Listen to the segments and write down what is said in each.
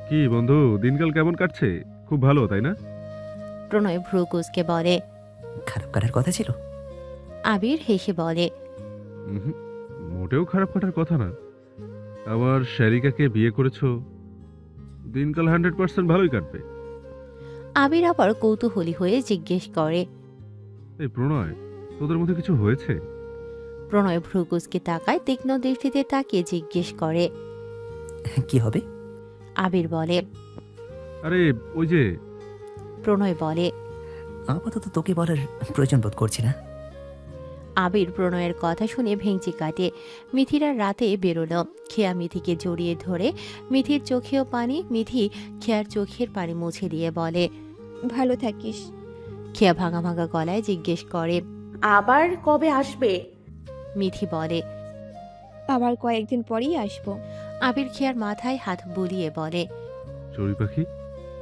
কি বন্ধু, দিনকাল কেমন কাটছে? খুব ভালো, তাই না? প্রণয় ভ্রু কুঁচকে বলে। খারাপ কাটার কথা ছিল। আবির হেসে বলে। উহুম, মোটেও খারাপ কাটার কথা না। আমার শ্যারিকাকে বিয়ে করেছো, দিনকাল 100% ভালোই কাটবে। আবির আবার কৌতূহলী হয়ে জিজ্ঞেস করে। এই প্রণয়, তোদের মধ্যে কিছু হয়েছে? প্রণয় ভ্রু কুঁচকে তাকায়, তীক্ষ্ণ দৃষ্টিতে তাকিয়ে জিজ্ঞেস করে। কি হবে? আবির বলে। আরে ওই যে। প্রণয় বলে। আপাতত তোকে বলার প্রয়োজন বোধ করছি না। আবির প্রণয়ের কথা শুনে ভেঙচি কাটে। মিথিরা রাতে বেরোলো। খেয়া মিথিকে জড়িয়ে ধরে, মিথির চোখেও পানি। মিথি খেয়ার চোখের পানি মুছে দিয়ে বলে। ভালো থাকিস। খেয়া ভাঙা ভাঙা গলায় জিজ্ঞেস করে। আবার কবে আসবে? মিথি বলে। আবার কয়েকদিন পরেই আসবো। আবির খেয়ার মাথায় হাত বুলিয়ে বলে। চড়ুই পাখি,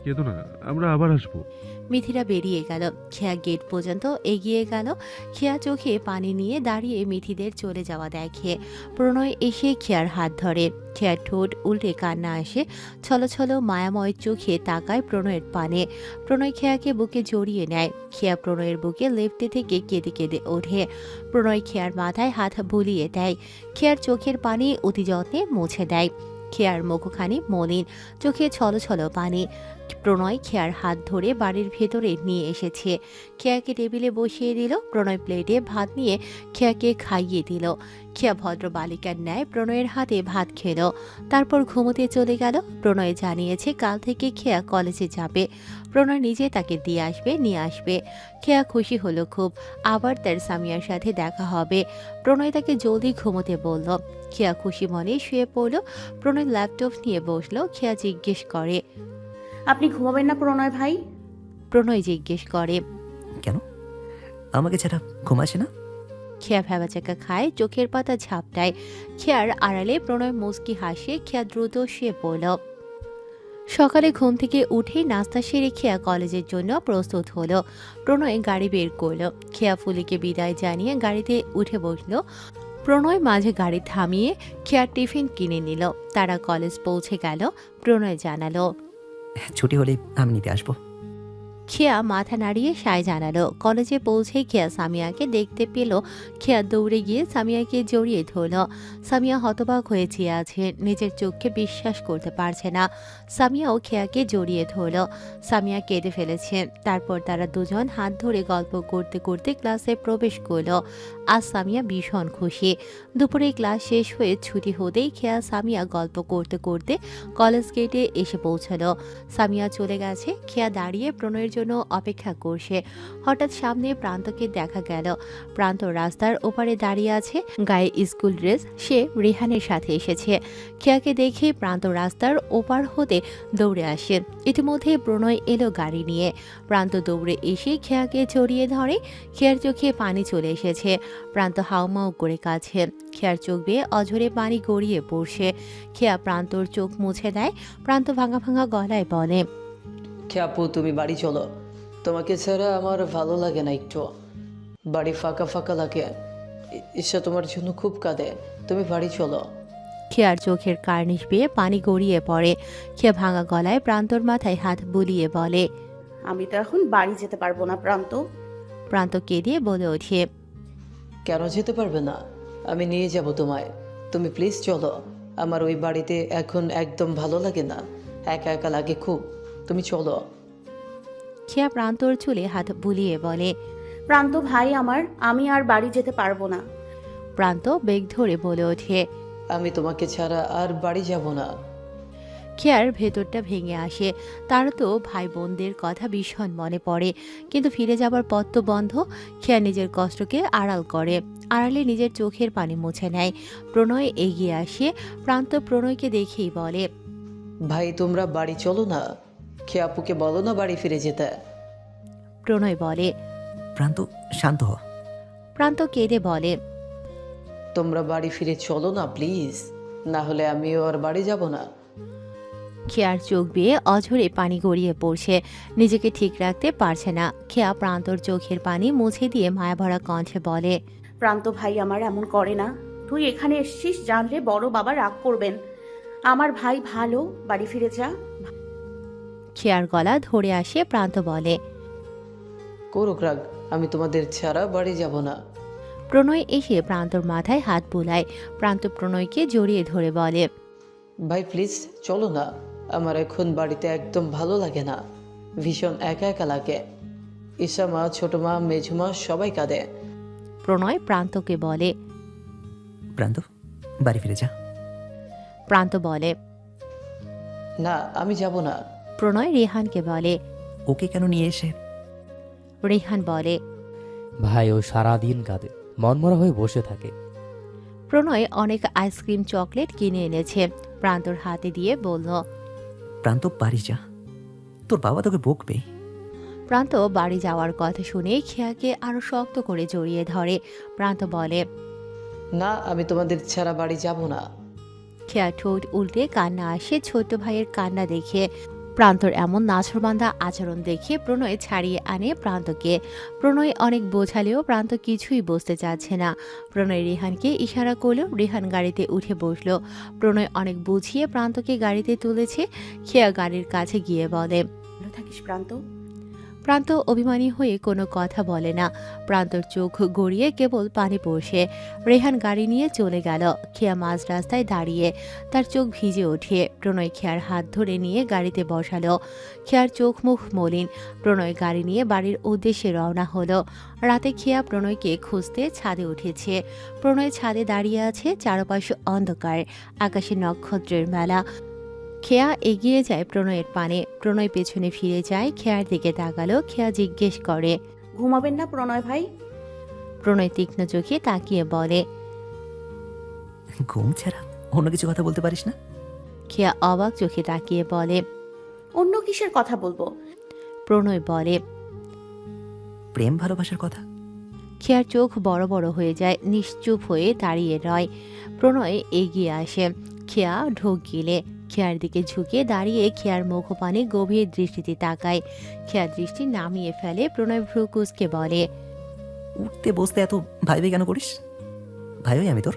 কেঁদো না, আমরা আবার আসবো। মিথিরা বেরিয়ে গেল। খেয়া গেট পর্যন্ত এগিয়ে গেল। খেয়া চোখে পানি নিয়ে দাঁড়িয়ে মিথিদের চলে যাওয়া দেখে। প্রণয় এসে খেয়ার হাত ধরে। খেয়ার ঠোঁট উল্টে কান্না আসে। ছলছল মায়াময় চোখে তাকায় প্রণয়ের পানে। প্রণয় খেয়াকে বুকে জড়িয়ে নেয়। খেয়া প্রণয়ের বুকে লেপ্টে থেকে কেঁদে কেঁদে ওঠে। প্রণয় খেয়ার মাথায় হাত বুলিয়ে দেয়। খেয়ার চোখের পানি অতি যত্নে মুছে দেয়। খেয়ার মুখখানি মলিন, চোখে ছলছল পানি। প্রণয় খেয়ার হাত ধরে বাড়ির ভেতরে নিয়ে এসেছে। খেয়াকে টেবিলে বসিয়ে দিল। প্রণয় প্লেটে ভাত নিয়ে খেয়াকে খাইয়ে দিল। খেয়া ভদ্র বালিকার ন্যায় প্রণয়ের হাতে ভাত খেল। তারপর ঘুমোতে চলে গেল। প্রণয় জানিয়েছে কাল থেকে খেয়া কলেজে যাবে। প্রণয় নিজে তাকে দিয়ে আসবে, নিয়ে আসবে। খেয়া খুশি হলো খুব। আবার তার সামিয়ার সাথে দেখা হবে। প্রণয় তাকে জলদি ঘুমোতে বলল। খেয়া খুশি মনে শুয়ে পড়ল। প্রণয় ল্যাপটপ নিয়ে বসলো। খেয়া জিজ্ঞেস করে। আপনি ঘুমাবেন না প্রণয় ভাই? প্রণয় জিজ্ঞেস করে। কেন? আমাকে ছাড়া ঘুম আসে না? খেয়া ভেবাচাকা খায়, চোখের পাতা ঝাপটায়। খেয়ার আড়ালে প্রণয় মুচকি হাসে। খেয়া দ্রুত শুয়ে পড়ল। সকালে ঘুম থেকে উঠে নাস্তা সেরে খেয়া কলেজের জন্য প্রস্তুত হলো। প্রণয় গাড়ি বের করলো। খেয়া ফুলিকে বিদায় জানিয়ে গাড়িতে উঠে বসলো। প্রণয় মাঝে গাড়ি থামিয়ে খেয়ার টিফিন কিনে নিল। তারা কলেজ পৌঁছে গেল। প্রণয় জানালো। ছুটি হলে আমি নিতে আসবো। খেয়া মাথা নাড়িয়ে সায় জানালো। কলেজে পৌঁছে খেয়া সামিয়াকে দেখতে পেল। খেয়া দৌড়ে গিয়ে সামিয়াকে জড়িয়ে ধরল। সামিয়া হতবাক হয়ে চেয়ে আছে, নিজের চোখকে বিশ্বাস করতে পারছে না। সামিয়াও খেয়াকে জড়িয়ে ধরল। সামিয়া কেঁদে ফেলেছে। তারপর তারা দুজন হাত ধরে গল্প করতে করতে ক্লাসে প্রবেশ করল। আজ সামিয়া ভীষণ খুশি। দুপুরে ক্লাস শেষ হয়ে ছুটি হতেই খেয়া সামিয়া গল্প করতে করতে কলেজ গেটে এসে পৌঁছালো। সামিয়া চলে গেছে। খেয়া দাঁড়িয়ে প্রণয়ের জন্য অপেক্ষা করছে। হঠাৎ সামনে প্রান্তকে দেখা গেল। প্রান্ত রাস্তার ওপারে দাঁড়িয়ে আছে, গায়ে স্কুল ড্রেস। সে রেহানের সাথে এসেছে। খেয়াকে দেখে প্রান্ত রাস্তার ওপার হতে দৌড়ে আসে। ইতিমধ্যে প্রণয় এলো গাড়ি নিয়ে। প্রান্ত দৌড়ে এসে খেয়াকে জড়িয়ে ধরে। খেয়ার চোখে পানি চলে এসেছে। প্রান্ত হাউমাউ করে কাছে। খেয়ার চোখ বেয়ে অঝরে পানি গড়িয়ে পড়ছে। খেয়া প্রান্তর চোখ মুছে দেয়। প্রান্ত ভাঙা ভাঙা গলায় বলে। আপু, তুমি বাড়ি চলো। তোমাকে ছাড়া আমার ভালো লাগে না একটু। বাড়ি ফাঁকা ফাঁকা লাগে। ঈশা তোমার জন্য খুব কাঁদে। তুমি বাড়ি চলো। খেয়ার চোখের কার্নিশ বেয়ে পানি গড়িয়ে পড়ে। খেয়া ভাঙা গলায় প্রান্তর মাথায় হাত বুলিয়ে বলে। আমি তো এখন বাড়ি যেতে পারবো না প্রান্ত। প্রান্ত কেঁদে বলে ওঠে। কেন যেতে পারবে না? আমি নিয়ে যাব তোমায়। তুমি প্লিজ চলো। আমার ওই বাড়িতে এখন একদম ভালো লাগে না, একা একা লাগে খুব। তুমি চলো। খেয়া প্রান্তর চুলে হাত বুলিয়ে বলে। প্রান্ত ভাই আমার, আমি আর বাড়ি যেতে পারবো না। প্রান্ত বেগ ধরে বলে ওঠে। আমি তোমাকে ছাড়া আর বাড়ি যাব না। খেয়ার ভেতরটা ভেঙে আসে। তার তো ভাই বোনদের কথা ভীষণ মনে পড়ে, কিন্তু ফিরে যাবার পথ তো বন্ধ। খেয়া নিজের কষ্টকে আড়াল করে। আড়ালে নিজের চোখের পানি মুছে নেয়। প্রণয় এগিয়ে আসে। প্রান্ত প্রণয়কে দেখেই বলে। ভাই, তোমরা বাড়ি চলো না। আপুকে বলো না বাড়ি ফিরে যেতে। প্রণয় বলে। প্রান্ত, শান্ত হ। প্রান্ত কেঁদে বলে। তোমরা বাড়ি ফিরে চলো না প্লিজ, না হলে আমিও আর বাড়ি যাব না। খেয়ার চোখ বেয়ে অঝরে পানি গড়িয়ে পড়ছে। নিজেকে ঠিক রাখতে পারছে না। খেয়া প্রান্তর চোখের পানি মুছে দিয়ে মায়াভরা কণ্ঠে বলে। প্রান্ত ভাই আমার এমন করে না। তুই এখানে এসেছিস জানলে বড় বাবা রাগ করবেন। আমার ভাই ভালো, বাড়ি ফিরে যা। খেয়ার গলা ধরে আসে প্রান্ত বলে। করুক রাগ, আমি তোমাদের ছাড়া বাড়ি যাব না। প্রণয় এসে প্রান্তর মাথায় হাত বুলায়। প্রান্ত প্রণয়কে জড়িয়ে ধরে বলে। ভাই প্লিজ চলো না, আমার এখন বাড়িতে একদম ভালো লাগে না, ভীষণ একা একা লাগে। ঈশা মা, ছোট মা, মেঝুমা সবাই কাঁদে। প্রণয় প্রান্তকে বলে। প্রান্ত, বাড়ি ফিরে যা। প্রান্ত বলে। না, আমি যাব না। প্রণয় রেহানকে বলে। ওকে কেন নিয়ে এসে? রেহান বলে। ভাই ও সারাদিন কাঁদে, মনমরা হয়ে বসে থাকে। প্রণয় অনেক আইসক্রিম চকলেট কিনে এনেছে, প্রান্তর হাতে দিয়ে বলল। প্রান্ত, বাড়ি যা, তোর বাবা তোকে বকবে। প্রান্ত বাড়ি যাওয়ার কথা শুনে খেয়াকে আরো শক্ত করে জড়িয়ে ধরে। প্রান্ত বলে। না, আমি তোমাদের ছাড়া বাড়ি যাব না। খেয়া ঠোঁট উল্টে কান্না আসে ছোট ভাইয়ের কান্না দেখে। প্রান্তর এমন নাছরবান্ধা আচরণ দেখে প্রণয় ছাড়িয়ে আনে প্রান্তকে। প্রণয় অনেক বোঝালেও প্রান্ত কিছুই বুঝতে চাচ্ছে না। প্রণয় রেহানকে ইশারা করলেও রেহান গাড়িতে উঠে বসলো। প্রণয় অনেক বুঝিয়ে প্রান্তকে গাড়িতে তুলেছে। খেয়া গাড়ির কাছে গিয়ে বলে। ভালো থাকিস প্রান্ত। প্রান্ত অভিমানী হয়ে কোনো কথা বলে না। প্রান্তর চোখ গড়িয়ে কেবল পানি পড়ছে। রেহান গাড়ি নিয়ে চলে গেল। খেয়া মাঝ রাস্তায় দাঁড়িয়ে, তার চোখ ভিজে ওঠে। প্রণয় খেয়ার হাত ধরে নিয়ে গাড়িতে বসালো। খেয়ার চোখ মুখ মলিন। প্রণয় গাড়ি নিয়ে বাড়ির উদ্দেশ্যে রওনা হলো। রাতে খেয়া প্রণয়কে খুঁজতে ছাদে উঠেছে। প্রণয় ছাদে দাঁড়িয়ে আছে, চারপাশে অন্ধকার, আকাশে নক্ষত্রের মেলা। খেয়া এগিয়ে যায় প্রণয়ের পানে। প্রণয় পেছনে ফিরে যায়, খেয়ার দিকে তাকালো। খেয়া জিজ্ঞেস করে। ঘুমাবেন না প্রণয় ভাই? প্রণয় তীক্ষ্ণ চোখে তাকিয়ে বলে। ঘুম ছাড়া অন্য কিছু কথা বলতে পারিস না? খেয়া অবাক চোখে তাকিয়ে বলে। অন্য কিসের কথা বলবো? প্রণয় বলে। প্রেম ভালোবাসার কথা। খেয়ার চোখ বড় বড় হয়ে যায়, নিশ্চুপ হয়ে দাঁড়িয়ে রয়। প্রণয় এগিয়ে আসে। খেয়া ঢোক গিলে খেয়ার দিকে ঝুঁকে দাঁড়িয়ে খেয়ার মুখপানে গভীর দৃষ্টিতে তাকায়। খেয়ার দৃষ্টি নামিয়ে ফেলে। প্রণয় ভ্রু কুঁচকে বলে। উঠতে বসতে এত ভাই ভাই কেন করিস? ভাই ভাই আমি তোর।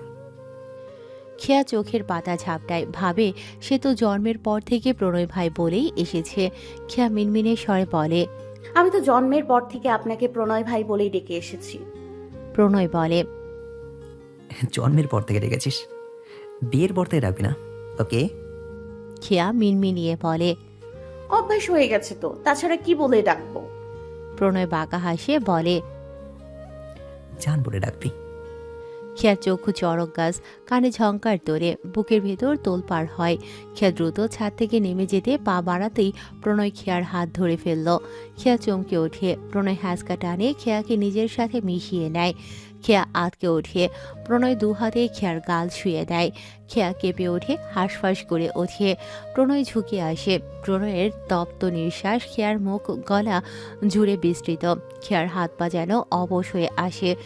খেয়া চোখের পাতা ঝাপটায়, ভাবে সে তো জন্মের পর থেকে প্রণয় ভাই বলেই এসেছে। খেয়া মিনমিনে স্বরে বলে। আমি তো জন্মের পর থেকে আপনাকে প্রণয় ভাই বলেই ডেকে এসেছি। প্রণয় বলে। জন্মের পর থেকে ডেকেছিস, বিয়ের পর থেকে ডাকবি না, ওকে? খেয়া মিনমিনিয়ে বলে। অভ্যাস হয়ে গেছে তো, তাছাড়া কি বলে ডাকবো? প্রণয় বাঁকা হাসে বলে। জান বলে ডাকবি। খেয়ার চক্ষু চড়ক গাছ, কানে ঝংকার তোলে, বুকের ভেতর তোলপাড় হয়। খেয়া দ্রুত ছাদ থেকে নেমে যেতে পা বাড়াতেই প্রণয় খেয়ার হাত ধরে ফেলল। খেয়া চমকে ওঠে। প্রণয় হ্যাঁচকা টানে খেয়াকে নিজের সাথে মিশিয়ে নেয়। খেয়া আতকে ওঠে। প্রণয় দু হাতে খেয়ার গাল ছুঁয়ে দেয়। খেয়া কেঁপে ওঠে, হাঁসফাঁস করে ওঠে। প্রণয় ঝুঁকে আসে। প্রণয়ের তপ্ত নিঃশ্বাস খেয়ার মুখ গলা জুড়ে বিস্তৃত। খেয়ার হাত পা যেন অবশ হয়ে আসে।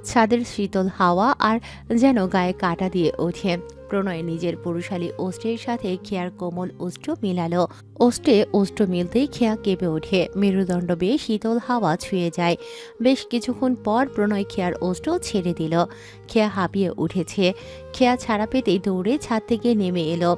ছাদের শীতল হাওয়া আর যেন গায়ে কাটা দিয়ে ওঠে। প্রণয় নিজের পুরুষালী ওষ্ঠের সাথে খেয়ার কোমল ওষ্ঠ মিলালো। ওষ্ঠে ওষ্ঠ মিলতেই খেয়া কেঁপে ওঠে। মেরুদণ্ড বেয়ে শীতল হাওয়া ছুঁয়ে যায়। বেশ কিছুক্ষণ পর প্রণয় খেয়ার ওষ্ঠ ছেড়ে দিল। খেয়া হাঁপিয়ে উঠেছে। খেয়া ছাড়া পেতেই দৌড়ে ছাদ থেকে নেমে এলো।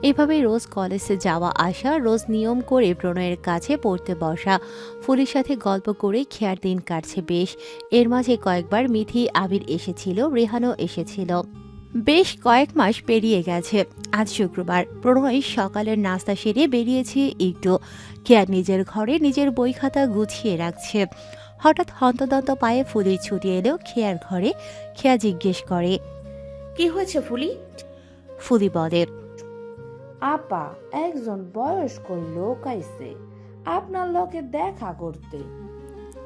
এভাবে রোজ কলেজে যাওয়া আসা, রোজ নিয়ম করে প্রণয়ের কাছে পড়তে বসা, ফুলির সাথে গল্প করে খেয়ার দিন কাটছে বেশ। এর মাঝে কয়েকবার মিথি, আবির এসেছিল, রেহানও এসেছিল। বেশ কয়েক মাস পেরিয়ে গেছে। আজ শুক্রবার। প্রণয় সকালের নাস্তা সেরে বেরিয়েছে একটু। খেয়া নিজের ঘরে নিজের বই খাতা গুছিয়ে রাখছে। হঠাৎ হন্তদন্ত পায়ে ফুলি ছুটে এলো খেয়ার ঘরে। খেয়া জিজ্ঞেস করে। কি হয়েছে ফুলি? ফুলি বলে। আপা, একজন বয়স্ক লোক আইছে আপনার লগে দেখা করতে।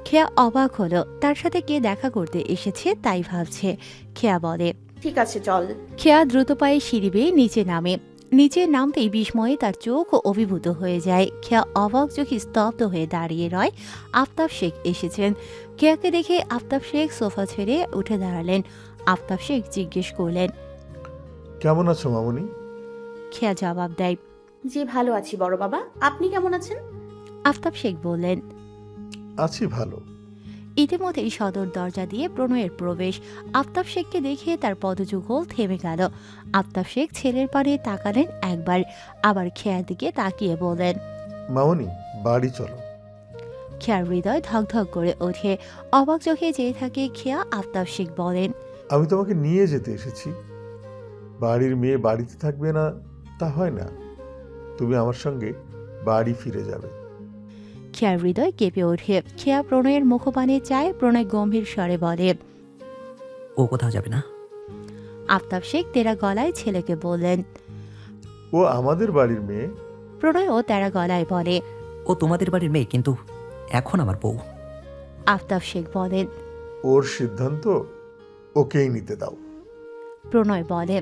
খেয়া অবাক হলো। তার সাথে কে দেখা করতে এসেছে তাই ভাবছে। খেয়া বলে। ঠিক আছে চল। খেয়া দ্রুত পায়ে সিঁড়ি বেয়ে নিচে নামে। নিচে নামতেই বিস্ময়ে তার চোখ অভিভূত হয়ে যায়। খেয়া অবাক চোখে স্তব্ধ হয়ে দাঁড়িয়ে রয়। আফতাব শেখ এসেছেন। খেয়াকে দেখে আফতাব শেখ সোফা ছেড়ে উঠে দাঁড়ালেন। আফতাব শেখ জিজ্ঞেস করলেন। কেমন আছো মামুনি? খেয়া জবাব দেয়। জি ভালো আছি বড় বাবা, আপনি কেমন আছেন? আফতাব শেখ বললেন। আছি ভালো। ইতিমধ্যেই সদর দরজা দিয়ে প্রণয়ের প্রবেশ। আফতাব শেখকে দেখে তার পদযুগল থেমে গেল। আফতাব শেখ ছেলের পানে তাকালেন একবার, আবার খেয়ার দিকে তাকিয়ে বললেন। মামনি বাড়ি চলো। খেয়ার হৃদয় ধকধক করে ওঠে। অবাক চোখে চেয়ে থাকে খেয়া। আফতাব শেখ বলেন, আমি তোমাকে নিয়ে যেতে এসেছি। বাড়ির মেয়ে বাড়িতে থাকবে না তা হয় না। তুমি আমার সঙ্গে বাড়ি ফিরে যাবে। খেয়ার হৃদয় কেঁপে ওঠে। খেয়া প্রণয়ের মুখপানে চায়। প্রণয় গম্ভীর স্বরে বলে, ও কোথাও যাবে না। আফতাব শেখ তেরা গলায় ছেলেকে বললেন। ও আমাদের বাড়ির মেয়ে। প্রণয়ও তেরা গলায় বলে, ও তোমাদের বাড়ির মেয়ে, কিন্তু এখন আমার বউ। আফতাব শেখ বলেন। ওর সিদ্ধান্ত ওকেই নিতে দাও। প্রণয় বলে,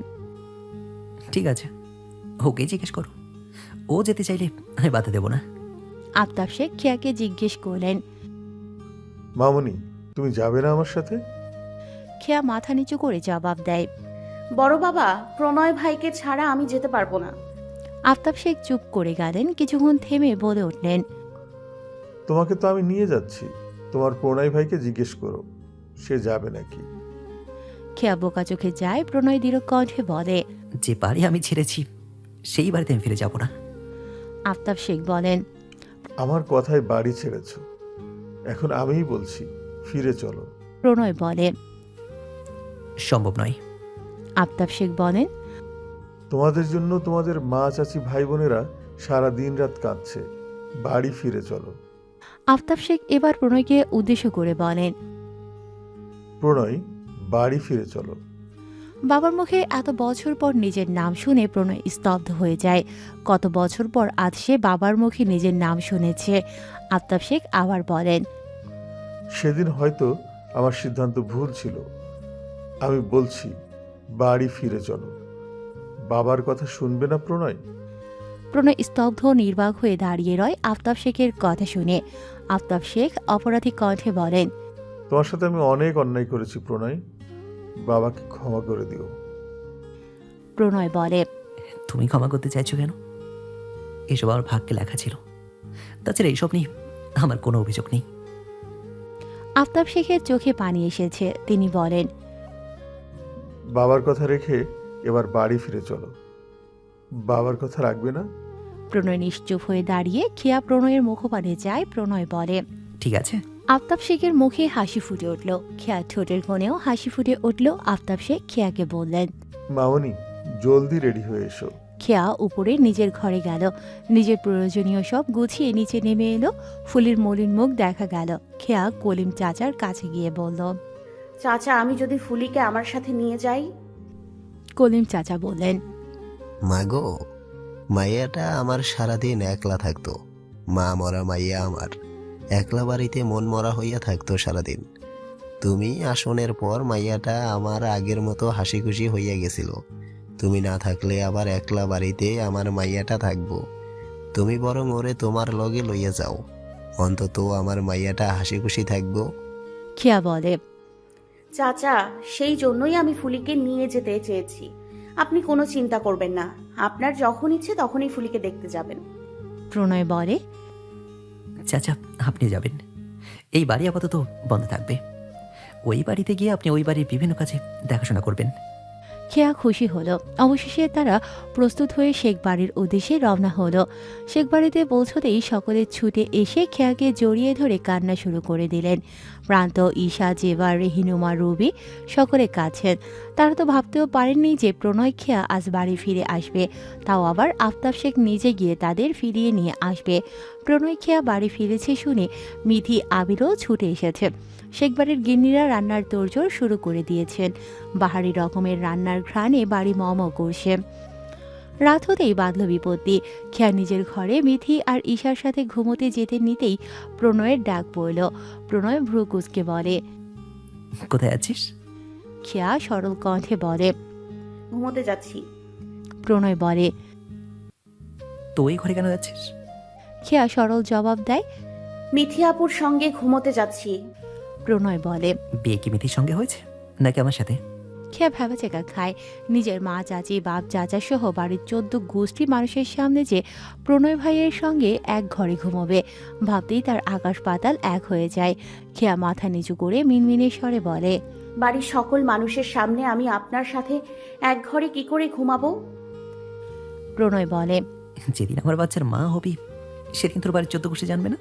ঠিক আছে, ওকে জিজ্ঞেস করো। ও যেতে চাইলে আমি বাধা দেবো না। আফতাব শেখ খেয়াকে জিজ্ঞেস করলেন। মামনি তুমি যাবে না আমার সাথে? খেয়া মাথা নিচু করে জবাব দেয়। বড় বাবা, প্রণয় ভাইকে ছাড়া আমি যেতে পারবো না। আফতাব শেখ চুপ করে গেলেন। কিছুক্ষণ থেমে বলে উঠলেন, তোমাকে তো আমি নিয়ে যাচ্ছি। তোমার প্রণয় ভাইকে জিজ্ঞেস করো সে যাবে নাকি। খেয়া বোকা চোখে যায়। প্রণয় দৃঢ় কণ্ঠে বলে, যে বাড়ি আমি ছেড়েছি সেই বাড়িতে আমি ফিরে যাব না। আফতাব শেখ বলেন, আমার কথায় বাড়ি ছেড়েছ, এখন আমিই বলছি ফিরে চলো। প্রণয় বলে, সম্ভব নয়। আফতাব শেখ বলেন, তোমাদের জন্য তোমাদের মা চাচি ভাই বোনেরা সারা দিন রাত কাঁদছে। বাড়ি ফিরে চলো। আফতাব শেখ এবার প্রণয়কে উদ্দেশ্য করে বলেন, প্রণয় বাড়ি ফিরে চলো। বাবার মুখে এত বছর পর নিজের নাম শুনে প্রণয় স্তব্ধ হয়ে যায়। কত বছর পর আজ সে বাবার মুখে নিজের নাম শুনেছে। আফতাব শেখ আবার বলেন, সেদিন হয়তো আমার সিদ্ধান্ত ভুল ছিল। আমি বলছি বাড়ি ফিরে চলো। বাবার কথা শুনবে না প্রণয়? প্রণয় স্তব্ধ নির্বাক হয়ে দাঁড়িয়ে রয় আফতাব শেখের কথা শুনে। আফতাব শেখ অপরাধী কণ্ঠে বলেন, তোমার সাথে আমি অনেক অন্যায় করেছি প্রণয়, বাবাকে ক্ষমা করে দিও। প্রণয় বলে, তুমি ক্ষমা করতে চাইছো কেন? এসব আমার ভাগ্যে লেখা ছিল। তাছাড়া এইসব নিয়ে আমার কোনো অভিযোগ নেই। আফতাব শেখের চোখে পানি এসেছে। তিনি বলেন, বাবার কথা রেখে এবার বাড়ি ফিরে চলো। বাবার কথা রাখবে না? প্রণয় নিশ্চুপ হয়ে দাঁড়িয়ে খেয়া প্রণয়ের মুখপানে যায়। প্রণয় বলে, ঠিক আছে। আফতাব শেখের মুখে হাসি ফুটে উঠল। খেয়া ঠোঁটের কোণেও হাসি ফুটে উঠল। আফতাব শেখ খেয়াকে বললেন, মামনি জলদি রেডি হয়ে এসো। খেয়া উপরে নিজের ঘরে গেল। নিজের প্রয়োজনীয় সব গুছিয়ে নিচে নেমে এলো। ফুলির মলিন মুখ দেখা গেল। খেয়া কলিম চাচার কাছে গিয়ে বলল, চাচা, আমি যদি ফুলিকে আমার সাথে নিয়ে যাই? কলিম চাচা বললেন, মাগো, মাইয়াটা আমার সারাদিন একলা থাকতো। মা মরা মাইয়া আমার একলা বাড়িতে মন মরা হইয়া থাকতো সারাদিন। তুমি আসনের পর মাইয়াটা আমার আগের মতো হাসি খুশি হইয়া গেছিল। তুমি না থাকলে আবার একলা বাড়িতে আমার মাইয়াটা থাকবো। তুমি বরং ওরে তোমার লগে লইয়া যাও, অন্তত আমার মাইয়াটা হাসি খুশি থাকবো। খেয়া বলে, চাচা, সেই জন্যই আমি ফুলিকে নিয়ে যেতে চেয়েছি। আপনি কোনো চিন্তা করবেন না। আপনার যখন ইচ্ছে তখনই ফুলিকে দেখতে যাবেন। প্রণয় বলে, চাচা আপনি যাবেন, এই বাড়ি আপাতত বন্ধ থাকবে। ওই বাড়িতে গিয়ে আপনি ওই বাড়ির বিভিন্ন কাজে দেখাশোনা করবেন। খেয়া খুশি হলো। অবশেষে তারা প্রস্তুত হয়ে শেখ বাড়ির উদ্দেশ্যে রওনা হলো। শেখ বাড়িতে পৌঁছতেই সকলে ছুটে এসে খেয়াকে জড়িয়ে ধরে কান্না শুরু করে দিলেন। প্রান্ত, ঈশা, জেবার, রেহিনুমা, রুবি সকলে কাছেন। তারা তো ভাবতেও পারেননি যে প্রণয় খেয়া আজ বাড়ি ফিরে আসবে, তাও আবার আফতাব শেখ নিজে গিয়ে তাদের ফিরিয়ে নিয়ে আসবে। প্রণয় খেয়া বাড়ি ফিরেছে শুনে মিথি, আবিরও ছুটে এসেছে। শেখবাড়ির গিন্নিরা রান্নার তোড়জোড় শুরু করে দিয়েছেন। বাহারি রকমের রান্নার ঘ্রাণে বাড়ি মম করছে। রাত হতেই বাঁধল বিপত্তি। খেয়া নিজের ঘরে মিথি আর ঈশার সাথে ঘুমোতে যেতে নিতেই প্রণয়ের ডাক পড়ল। প্রণয় ভ্রু কুঁচকে বলে, কোথায় আছিস? খেয়া সরল কণ্ঠে বলে, ঘুমোতে যাচ্ছি। প্রণয় বলে, তো ওই ঘরে কেন যাচ্ছিস? খেয়া সরল জবাব দেয়, মিথি আপুর সঙ্গে ঘুমোতে যাচ্ছি। প্রণয় বলে, বিয়ে কি মিথির সঙ্গে হয়েছে নাকি আমার সাথে? খেয়া ভেবাচেকা খায়। নিজের মা, চাচি, বাপ, চাচা সহ বাড়ির 14 গোষ্ঠী মানুষের সামনে যে প্রণয় ভাইয়ের সঙ্গে এক ঘরে ঘুমোবে, ভাবতেই তার আকাশ পাতাল এক হয়ে যায়। খেয়া মাথা নিচু করে মিনমিনে স্বরে বলে, বাড়ির সকল মানুষের সামনে আমি আপনার সাথে এক ঘরে কি করে ঘুমাবো? প্রণয় বলে, যেদিন আমার বাচ্চার মা হবি সেদিন তোর বাড়ির 14 গোষ্ঠী জানবে না?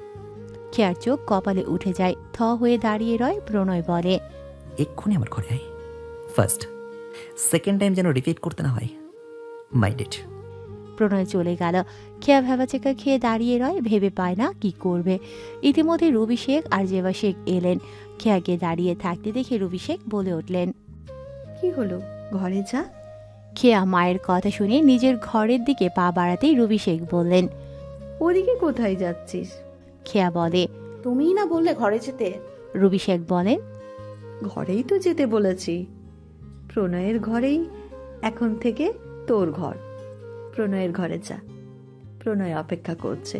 খেয়ার চোখ কপালে উঠে যায়। থ হয়ে দাঁড়িয়ে রয়। প্রণয় বলে, এক্ষুনি আমার ঘরে আয়। ফার্স্ট, সেকেন্ড টাইম যেন রিপিট করতে না হয়। মাইন্ডেড। প্রণয় চলে গেল। খেয়া ভেবাচেকা খেয়ে দাঁড়িয়ে রয়, ভেবে পায় না কি করবে। ইতিমধ্যে রবি শেখ আর জেবা শেখ এলেন। খেয়াকে দাঁড়িয়ে থাকতে দেখে রবি শেখ বলে উঠলেন, কি হলো, ঘরে যা। খেয়া মায়ের কথা শুনে নিজের ঘরের দিকে পা বাড়াতেই রবি শেখ বললেন। ওদিকে কোথায় যাচ্ছিস? খেয়া বলে, তুমিই না বললে ঘরে যেতে। রবি শেখ বলেন, ঘরেই তো যেতে বলেছি। প্রণয়ের ঘরেই এখন থেকে তোর ঘর। প্রণয়ের ঘরে যা, প্রণয় অপেক্ষা করছে।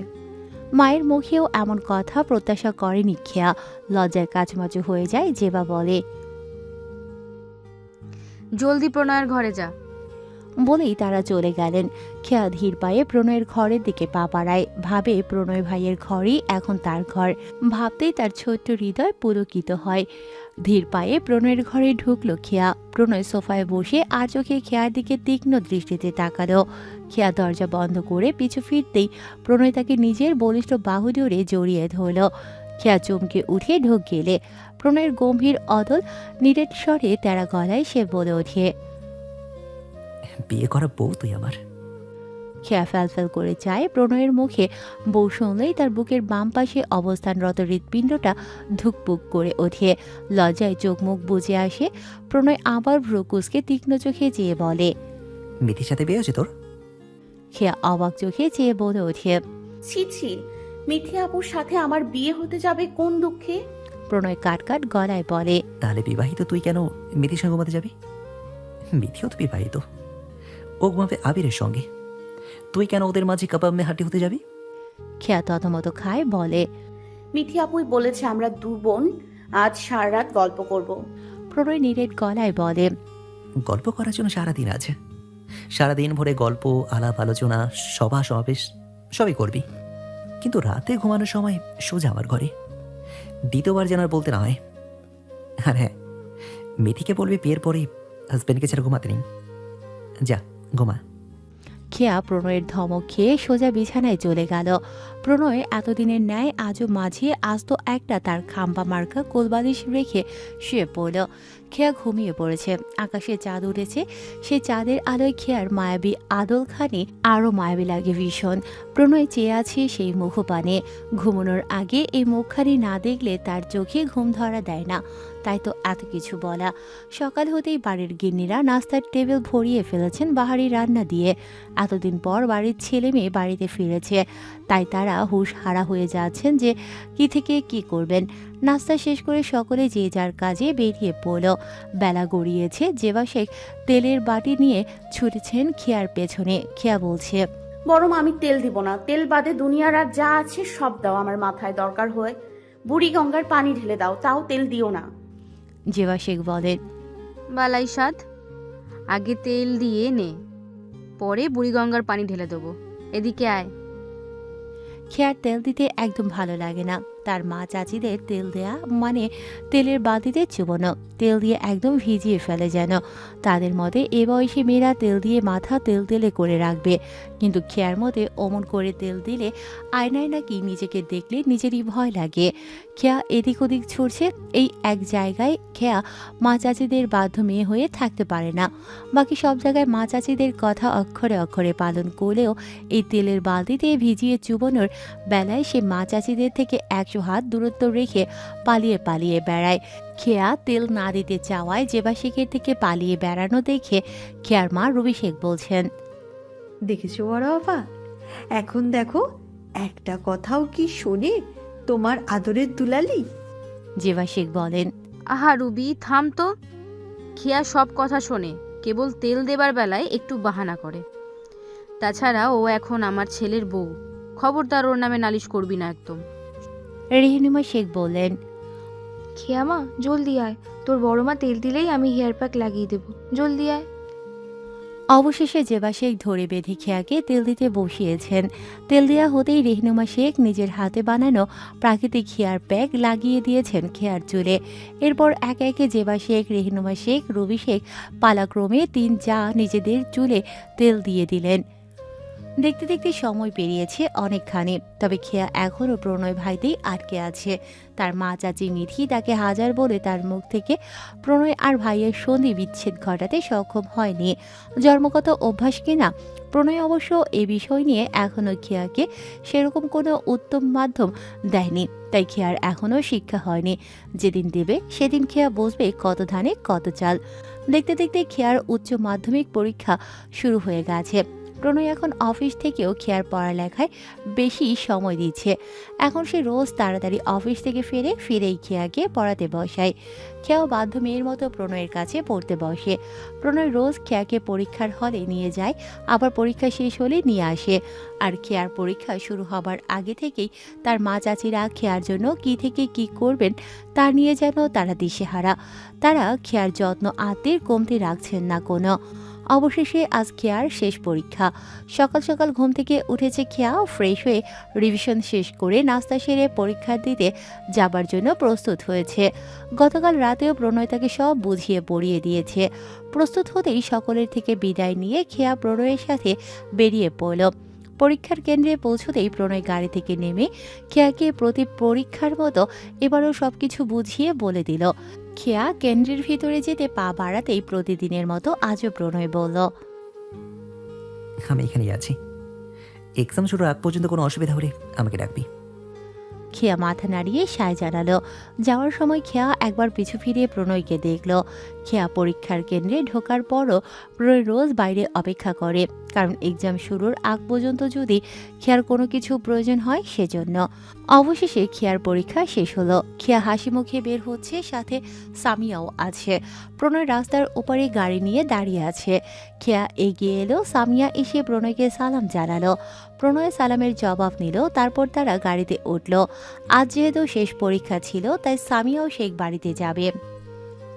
মায়ের মুখেও এমন কথা প্রত্যাশা করেনি খেয়া। লজ্জায় কাচমাচু হয়ে যায়। জেবা বলে, জলদি প্রণয়ের ঘরে যা। বলেই তারা চলে গেলেন। খেয়া ধীর পায়ে প্রণয়ের ঘরের দিকে পা বাড়ায়। ভাবে প্রণয় ভাইয়ের ঘরই এখন তার ঘর। ভাবতেই তার ছোট্ট হৃদয় পুলকিত হয়। ধীর পায়ে প্রণয়ের ঘরে ঢুকলো খেয়া। প্রণয় সোফায় বসে আর চোখে খেয়ার দিকে তীক্ষ্ণ দৃষ্টিতে তাকালো। খেয়া দরজা বন্ধ করে পিছু ফিরতেই প্রণয় তাকে নিজের বলিষ্ঠ বাহু জোরে জড়িয়ে ধরল। খেয়া চমকে উঠে ঢোক গেলে প্রণয়ের গম্ভীর অদল নিরেট স্বরে তেরা গলায় সে বলে ওঠে, বিয়ে করা বউ তুই আমার। খেয়া ফ্যালফ্যাল করে চায় প্রণয়ের মুখে বউ শুনলেই তার বুকের বাম পাশে অবস্থানরত হৃৎপিণ্ডটা ধুকপুক করে ওঠে। লজ্জায় চোখ মুখ বুজে আসে। প্রণয় আবার ভ্রুকুসকে তীক্ষ্ণ চোখে চেয়ে বলে, মিথির সাথে বিয়ে হয়েছে তোর? খেয়া অবাক চোখে চেয়ে বলে ওঠে, ছি ছি, মিথি আপুর সাথে আমার বিয়ে হতে যাবে কোন দুঃখে। প্রণয় কাট কাট গলায় বলে, তাহলে বিবাহিত তুই কেন মিথির সঙ্গে ঘুমাতে যাবি? মিথিও তো বিবাহিত, ও ঘুমাবে আবিরের সঙ্গে। তুই কেন ওদের মাঝে কাবাব মে হাঁটি হতে যাবি? খেয়া তথমত খায়, বলে, মিথি আপুই বলেছে আমরা দু বোন আজ সারা রাত গল্প করব। প্রণয় নিরেট গলায় বলে, গল্প করার জন্য সারাদিন আছে। সারাদিন ভরে গল্প, আলাপ, আলোচনা, সভা সমাবেশ সবই করবি, কিন্তু রাতে ঘুমানোর সময় সোজা আমার ঘরে। দ্বিতীয়বার যেন আর বলতে না হয়। আর হ্যাঁ, মিথিকে বলবি বিয়ের পরে হাজব্যান্ডকে ছাড়া ঘুমাতে নেই। যা ঘুমা। খেয়া প্রণয়ের ধমক খেয়ে সোজা বিছানায় চলে গেল। প্রণয় এতদিনের ন্যায় আজও মাঝে আস্ত একটা তার খাম্বা মার্কা কোলবালিশ রেখে শুয়ে পড়ল। খেয়া ঘুমিয়ে পড়েছে। আকাশে চাঁদ উঠেছে। সে চাঁদের আলোয় খেয়ার মায়াবী আদলখানি আরও মায়াবী লাগে ভীষণ। প্রণয় চেয়ে আছে সেই মুখপানে। ঘুমানোর আগে এই মুখখানি না দেখলে তার চোখে ঘুম ধরা দেয় না। তাই তো এত কিছু বলা। সকাল হতেই বাড়ির গিন্নিরা নাস্তার টেবিল ভরিয়ে ফেলেছেন বাহারি রান্না দিয়ে। এতদিন পর বাড়ির ছেলে মেয়ে বাড়িতে ফিরেছে, তাই তারা হুঁশ হারা হয়ে যাচ্ছেন যে কি থেকে কি করবেন। নাস্তা শেষ করে সকলে যে যার কাজে বেরিয়ে পড়ল। বেলা গড়িয়েছে। জেবা শেখ তেলের বাটি নিয়ে ছুটেছেন খেয়ার পেছনে। খেয়া বলছে, বরং আমি তেল দিব না, তেল বাদে দুনিয়ার আর যা আছে সব দাও আমার মাথায়, দরকার হয় বুড়ি গঙ্গার পানি ঢেলে দাও, তাও তেল দিও না। জেবা শেখ বলেন, বালাই সাদ, আগে তেল দিয়ে নে, পরে বুড়িগঙ্গার পানি ঢেলে দেবো। এদিকে আয়। খেয়ার তেল দিতে একদম ভালো লাগে না। তার মা চাচিদের তেল দেয়া মানে তেলের বালতিতে চুবোনো। তেল দিয়ে একদম ভিজিয়ে ফেলে যেন। তাদের মতে এ বয়সী মেয়েরা তেল দিয়ে মাথা তেল তেলে করে রাখবে, কিন্তু খেয়ার মতে অমন করে তেল দিলে আয়নায় নাকি নিজেকে দেখলে নিজেরই ভয় লাগে। খেয়া এদিক ওদিক ছুটছে। এই এক জায়গায় খেয়া মা চাচিদের বাধ্য মেয়ে হয়ে থাকতে পারে না। বাকি সব জায়গায় মা চাচিদের কথা অক্ষরে অক্ষরে পালন করলেও এই তেলের বালতিতে ভিজিয়ে চুবোনোর বেলায় সে মা চাচিদের থেকে 100 হাত দূরত্ব রেখে পালিয়ে পালিয়ে বেড়ায়। খেয়া তেল না দিতে চাওয়ায় জেবা শেখের থেকে পালিয়ে বেড়ানো দেখে খেয়ার মা রবি শেখ বলছেন, দেখেছো বড় আপা, এখন দেখো একটা কথাও কি শোনে তোমার আদরের দুলালি। জেবা শেখ বলেন, আহা রুবি, থাম তো। খেয়া সব কথা শোনে, কেবল তেল দেবার বেলায় একটু বাহানা করে। তাছাড়া ও এখন আমার ছেলের বউ, খবরদার ওর নামে নালিশ করবি না একদম। রেহনুমা শেখ বললেন, খেয়া মা জলদি আয়, তোর বড় মা তেল দিলেই আমি হেয়ার প্যাক লাগিয়ে দেবো, জলদি আয়। অবশেষে জেবা শেখ ধরে বেঁধে খেয়াকে তেল দিতে বসিয়েছেন। তেল দেওয়া হতেই রেহনুমা শেখ নিজের হাতে বানানো প্রাকৃতিক হেয়ার প্যাক লাগিয়ে দিয়েছেন খেয়ার চুলে। এরপর একে একে জেবা শেখ, রেহনুমা শেখ, রবি শেখ পালাক্রমে 3 যা নিজেদের চুলে তেল দিয়ে দিলেন। দেখতে দেখতে সময় পেরিয়েছে অনেকখানি, তবে খেয়া এখনও প্রণয় ভাইতেই আটকে আছে। তার মা চাচি মিঠি তাকে হাজার বলে তার মুখ থেকে প্রণয় আর ভাইয়ের সন্ধি বিচ্ছেদ ঘটাতে সক্ষম হয়নি। জন্মগত অভ্যাস কিনা, প্রণয় অবশ্য এ বিষয় নিয়ে এখনও খেয়াকে সেরকম কোনো উত্তম মাধ্যম দেয়নি, তাই খেয়ার এখনও শিক্ষা হয়নি। যেদিন দেবে সেদিন খেয়া বুঝবে কত ধানে কত চাল। দেখতে দেখতে খেয়ার উচ্চ মাধ্যমিক পরীক্ষা শুরু হয়ে গেছে। প্রণয় এখন অফিস থেকেও খেয়ার পড়ালেখায় বেশি সময় দিচ্ছে। এখন সে রোজ তাড়াতাড়ি অফিস থেকে ফিরেই খেয়াকে পড়াতে বসায়। খেয়াও বাধ্য মেয়ের মতো প্রণয়ের কাছে পড়তে বসে। প্রণয় রোজ খেয়াকে পরীক্ষার হলে নিয়ে যায়, আবার পরীক্ষা শেষ হলে নিয়ে আসে। আর খেয়ার পরীক্ষা শুরু হবার আগে থেকেই তার মা চাচিরা খেয়ার জন্য কি থেকে কি করবেন তা নিয়ে যেন তারা দিশেহারা। তারা খেয়ার যত্ন আত্মীর কমতি রাখছেন না কোনো। অবশেষে আজ খেয়ার শেষ পরীক্ষা। সকাল সকাল ঘুম থেকে উঠেছে খেয়া, ফ্রেশ হয়ে রিভিশন শেষ করে নাস্তা সেরে পরীক্ষা দিতে যাবার জন্য প্রস্তুত হয়েছে। গতকাল রাতেও প্রণয় তাকে সব বুঝিয়ে পড়িয়ে দিয়েছে। প্রস্তুত হতেই সকলের থেকে বিদায় নিয়ে খেয়া প্রণয়ের সাথে বেরিয়ে পড়ল। পরীক্ষার কেন্দ্রে পৌঁছতেই প্রণয় গাড়ি থেকে নেমে খেয়াকে প্রতি পরীক্ষার মতো এবারও সবকিছু বুঝিয়ে বলে দিল। খেয়া কেন্দ্রের ভিতরে যেতে পা বাড়াতেই প্রতিদিনের মতো আজও প্রণয় বলল, আমি এখানেই আছি। এক্সাম শুরুর আগ পর্যন্ত কোনো অসুবিধা হলে আমাকে ডাকবি। খেয়া মাথা নাড়িয়ে সায় জানালো। যাওয়ার সময় খেয়া একবার পিছু ফিরিয়ে প্রণয়কে দেখল। খেয়া পরীক্ষার কেন্দ্রে ঢোকার পরও প্রণয় রোজ বাইরে অপেক্ষা করে, কারণ এক্সাম শুরুর আগ পর্যন্ত যদি খেয়ার কোনো কিছু প্রয়োজন হয় সেজন্য। অবশেষে খেয়ার পরীক্ষা শেষ হলো। খেয়া হাসি মুখে বের হচ্ছে, সাথে সামিয়াও আছে। প্রণয় রাস্তার ওপারে গাড়ি নিয়ে দাঁড়িয়ে আছে। খেয়া এগিয়ে এলো, সামিয়া এসে প্রণয়কে সালাম জানালো। প্রণয় সালামের জবাব নিল, তারপর তারা গাড়িতে উঠল। আজ যেহেতু শেষ পরীক্ষা ছিল তাই সামিয়াও সেই বাড়িতে যাবে।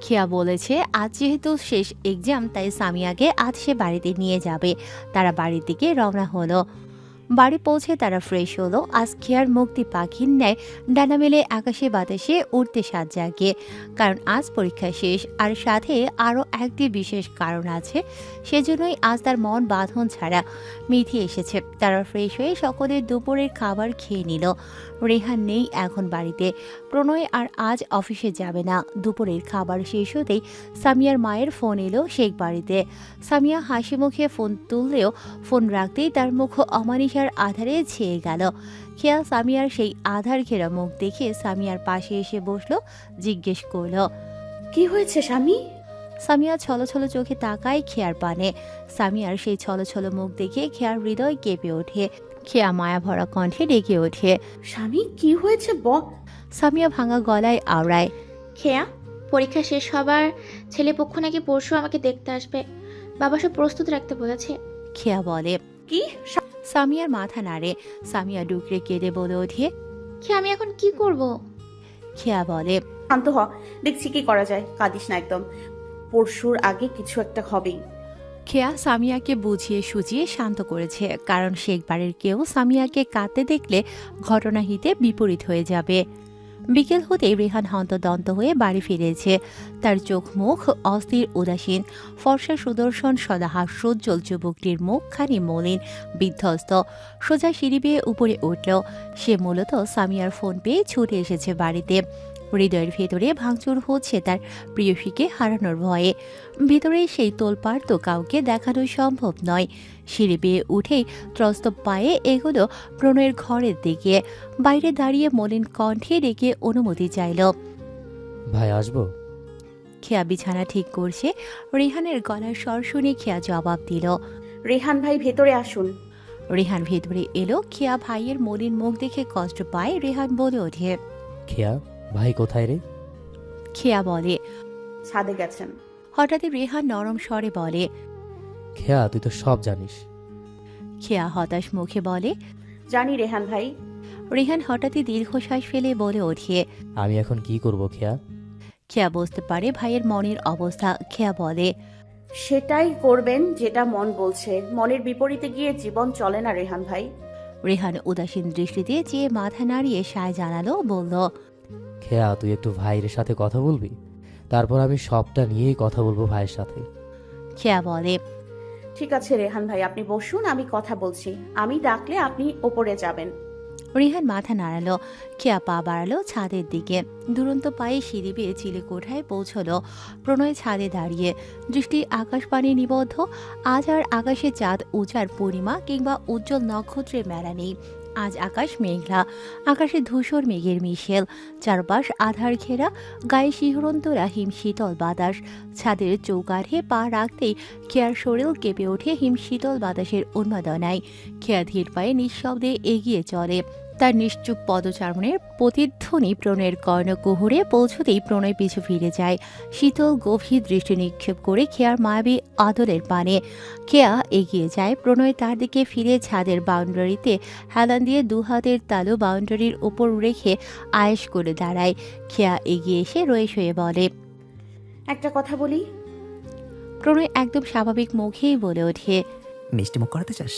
খেয়া বলেছে আজ যেহেতু শেষ এক্সাম তাই সামিয়াকে আজ সে বাড়িতে নিয়ে যাবে। তারা বাড়ির দিকে রওনা হলো। বাড়ি পৌঁছে তারা ফ্রেশ হলো। আজ খেয়ার মুক্তি পাখির ন্যায় ডানা মেলে আকাশে বাতাসে উঠতে সাজ জাগে, কারণ আজ পরীক্ষা শেষ। আর সাথে আরও একটি বিশেষ কারণ আছে, সেজন্যই আজ তার মন বাঁধন ছাড়া মিথি এসেছে। তারা ফ্রেশ হয়ে সকলের দুপুরের খাবার খেয়ে নিল। রেহান নেই এখন বাড়িতে। প্রণয় আর আজ অফিসে যাবে না। দুপুরের খাবার শেষ হতেই সামিয়ার মায়ের ফোন এলো শেখ বাড়িতে। সামিয়া হাসি মুখে ফোন তুললেও ফোন রাখতেই তার মুখ অমানিসার আধারে ছেয়ে গেল। খেয়া সামিয়ার সেই আধার ঘেরা মুখ দেখে সামিয়ার পাশে এসে বসলো, জিজ্ঞেস করলো, কি হয়েছে স্বামী? সামিয়া ছলছল চোখে তাকায় খেয়ার পানে। সামিয়ার সেই ছলছল মুখ দেখে খেয়ার হৃদয় কেঁপে ওঠে। খেয়া মায়া ভরা কণ্ঠে ডেকে ওঠে, স্বামী কি হয়েছে সামিয়া ভাঙা গলায় আওড়ায়, খেয়া, পরীক্ষা শেষ হবার ছেলেপক্ষ নাকি পরশু আমাকে দেখতে আসবে। বাবা সব প্রস্তুত রাখতে বলেছে। খেয়া বলে, কি? সামিয়ার মাথা নাড়ে। সামিয়া ডুকরে কেঁদে বলে ওঠে, খেয়া, আমি এখন কি করব? খেয়া বলে, শান্ত হ, দেখছি কি করা যায়। কাঁদিস না একদম, পরশুর আগে কিছু একটা হবেই। খেয়া সামিয়াকে বুঝিয়ে সুঝিয়ে শান্ত করেছে, কারণ শেখ বাড়ির কেউ সামিয়াকে কাঁদতে দেখলে ঘটনা হিতে বিপরীত হয়ে যাবে। বিকেল হতেই রেহান হন্তদন্ত হয়ে বাড়ি ফিরেছে। তার চোখ মুখ অস্থির উদাসীন। ফর্সা সুদর্শন সদা হাস্যোজ্জ্বল যুবকটির মুখখানি মলিন বিধ্বস্ত। সোজা সিঁড়ি বেয়ে উপরে উঠল। সে মূলত সামিয়ার ফোন পেয়ে ছুটে এসেছে বাড়িতে। হৃদয়ের ভেতরে ভাঙচুর হচ্ছে তার প্রিয়সীকে হারানোর ভয়ে। ভেতরে সেই তোলপাড় তো কাউকে দেখানো সম্ভব নয়। সিঁড়ি বেয়ে উঠেই ত্রস্ত পায়ে এগুলো প্রণয়ের ঘরের দিকে। বাইরে দাঁড়িয়ে মলিন কণ্ঠে ডেকে অনুমতি চাইল। ভাই আসবো? খেয়া বিছানা ঠিক করছে। রেহানের গলার স্বর শুনে খেয়া জবাব দিল, রেহান ভাই ভেতরে আসুন। রেহান ভেতরে এলো। খেয়া ভাইয়ের মলিন মুখ দেখে কষ্ট পায়। রেহান বলে ওঠে, খেয়া, ভাই কোথায় রে? খেয়া বলে, ছাদে গেছেন। হঠাৎই রেহান নরম স্বরে বলে, খেয়া, তুই তো সব জানিস। খেয়া হতাশ মুখে বলে, জানি রেহান ভাই। রেহান হঠাৎই দীর্ঘশ্বাস ফেলে বলে ওঠে, আমি এখন কি করব খেয়া? খেয়া বুঝতে পারে ভাইয়ের মনের অবস্থা। খেয়া বলে, সেটাই করবেন যেটা মন বলছে। মনের বিপরীতে গিয়ে জীবন চলে না রেহান ভাই। রেহান উদাসীন দৃষ্টিতে চেয়ে মাথা নাড়িয়ে সায় জানালো, বলল, খেয়া, তুই একটু ভাইয়ের সাথে কথা বলবি? তারপর আমি সবটা নিয়েই কথা বলবো ভাইয়ের সাথে। খেয়া বলে, ঠিক আছে রেহান ভাই, আপনি বসুন, আমি কথা বলছি। আমি ডাকলে আপনি ওপরে যাবেন। রিহান মাথা নাড়ালো। খেয়া পা বাড়ালো ছাদের দিকে। দুরন্ত পায়ে সিঁড়ি বেয়ে চিলেকোঠায় পৌঁছলো। প্রণয় ছাদে দাঁড়িয়ে, দৃষ্টি আকাশবাণী নিবদ্ধ। আজ আর আকাশে চাঁদ উজার পূর্ণিমা কিংবা উজ্জ্বল নক্ষত্রের মেলা নেই। আজ আকাশ মেঘলা, আকাশে ধূসর মেঘের মিশেল, চারপাশ আধার ঘেরা, গায়ে শিহরণ তোলা হিম শীতল বাতাস। ছাদের চৌকাঠে পা রাখতেই খেয়ার শরীর কেঁপে ওঠে হিম শীতল বাতাসের উন্মাদনায়। খেয়া ধীর পায়ে নিঃশব্দে এগিয়ে চলে। তার নিশ্চুপ পদচারণের প্রতিধ্বনি প্রণয়ের কর্ণকুহরে পৌঁছতেই প্রণয় পিছু ফিরে যায়, শীতল গভীর দৃষ্টি নিক্ষেপ করে খেয়ার মায়াবী আদলের পানে। খেয়া এগিয়ে যায়, প্রণয় তার দিকে ফিরে ছাদের বাউন্ডারিতে হেলান দিয়ে দুহাতের তালু বাউন্ডারির উপর রেখে আয়েশ করে দাঁড়ায়। খেয়া এগিয়ে এসে রয়ে শুয়ে বলে, একটা কথা বলি। প্রণয় একদম স্বাভাবিক মুখেই বলে ওঠে, মিষ্টি মুখ করাতে চাস?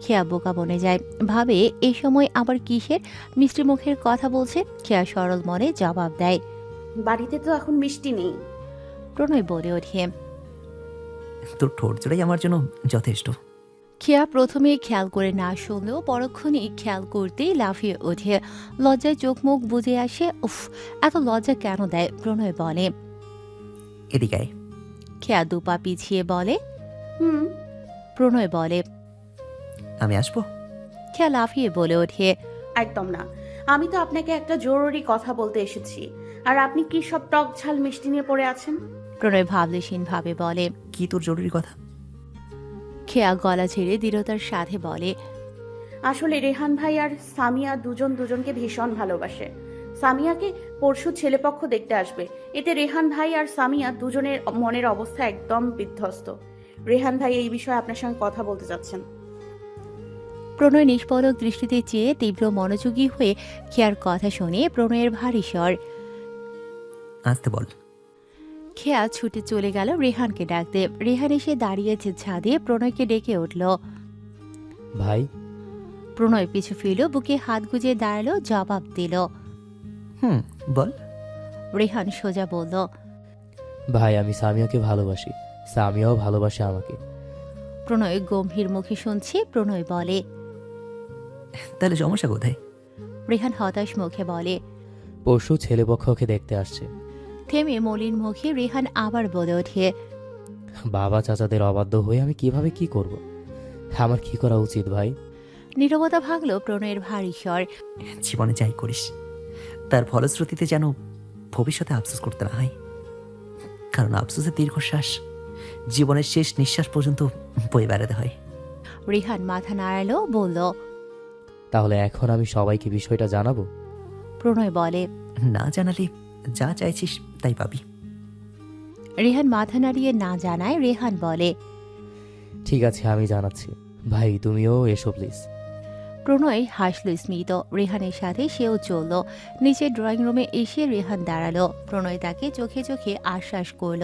খেয়া বোকা বনে যায়, ভাবে এই সময় আবার কিসের মিষ্টি মুখের কথা বলছে। খেয়া সরল মনে জবাব দেয়, বাড়িতে তো এখন মিষ্টি নেই। প্রণয় বলে ওঠে, তোর ঠোঁট জোড়াই আমার জন্য যথেষ্ট। খেয়া প্রথমে খেয়াল করে না শুনলেও পরক্ষণেই খেয়াল করতেই লাফিয়ে ওঠে। লজ্জায় চোখ মুখ বুজে আসে। উফ, এত লজ্জা কেন দেয়? প্রণয় বলে। এদিকে আয়। খেয়া দুপা পিছিয়ে বলে। হুম। প্রণয় বলে, আমি আসবো? খেয়া লাফিয়ে বলে ওঠে, একদম না। আমি তো আপনাকে একটা জরুরি কথা বলতে এসেছি, আর আপনি কি সব টক ঝাল মিষ্টি নিয়ে পড়ে আছেন? প্রণয় ভাবলেশীন ভাবে বলে, কি তোর জরুরি কথা? খেয়া গলা ছেড়ে দৃঢ়তার সাথে বলে, আসলে রেহান ভাই আর সামিয়া দুজন দুজনকে ভীষণ ভালোবাসে। সামিয়াকে পরশু ছেলেপক্ষ দেখতে আসবে। এতে রেহান ভাই আর সামিয়া দুজনের মনের অবস্থা একদম বিধ্বস্ত। রেহান ভাই এই বিষয়ে আপনার সঙ্গে কথা বলতে চাচ্ছেন। প্রণয় নিষ্পলক দৃষ্টিতে চেয়ে তীব্র মনোযোগী হয়ে খেয়ার কথা শুনে প্রণয়ের ভারী স্বর। আসতে বল। খেয়া ছুটে চলে গেল রেহানকে ডাকতে। রেহান এসে দাঁড়িয়েছে ছাদে, প্রণয়কে ডেকে উঠল। ভাই। প্রণয় পিছু ফিরল, বুকে হাত গুজে দাঁড়ালো, জবাব দিল, বল। রেহান সোজা বলল, ভাই আমি সামিয়াকে ভালোবাসি, সামিয়াও ভালোবাসে আমাকে। প্রণয় গম্ভীর মুখে শুনছে। প্রণয় বলে, তাহলে সমস্যা কোথায়? রেহান হতাশ মুখে বলে, পরশু ছেলেপক্ষ ওকে দেখতে আসছে। থেমে মলিন মুখে রেহান আবার বলে ওঠে, বাবা চাচাদের অবাধ্য হয়ে আমি কিভাবে কি করব? আমার কি করা উচিত ভাই? নীরবতা ভাঙল প্রণয়ের ভারী স্বর। জীবনে যাই করিস তার ফলশ্রুতিতে যেন ভবিষ্যতে আফসোস করতে না হয়, কারণ আফসোসের দীর্ঘশ্বাস জীবনের শেষ নিঃশ্বাস পর্যন্ত বয়ে বেড়াতে হয়। রেহান মাথা নাড়ালো, বলল, তাহলে এখন আমি সবাইকে বিষয়টা জানাবো? প্রণয় বলে, না জানালে যা চাইছিস তাই পাবি। রেহান মাথা নাড়িয়ে না জানায়। রেহান বলে, ঠিক আছে আমি জানাচ্ছি। ভাই তুমিও এসো প্লিজ। প্রণয় হাসল স্মিত। রেহানের সাথে সেও চলল। নিচে ড্রয়িং রুমে এসে রেহান দাঁড়ালো। প্রণয় তাকে চোখে চোখে আশ্বাস করল।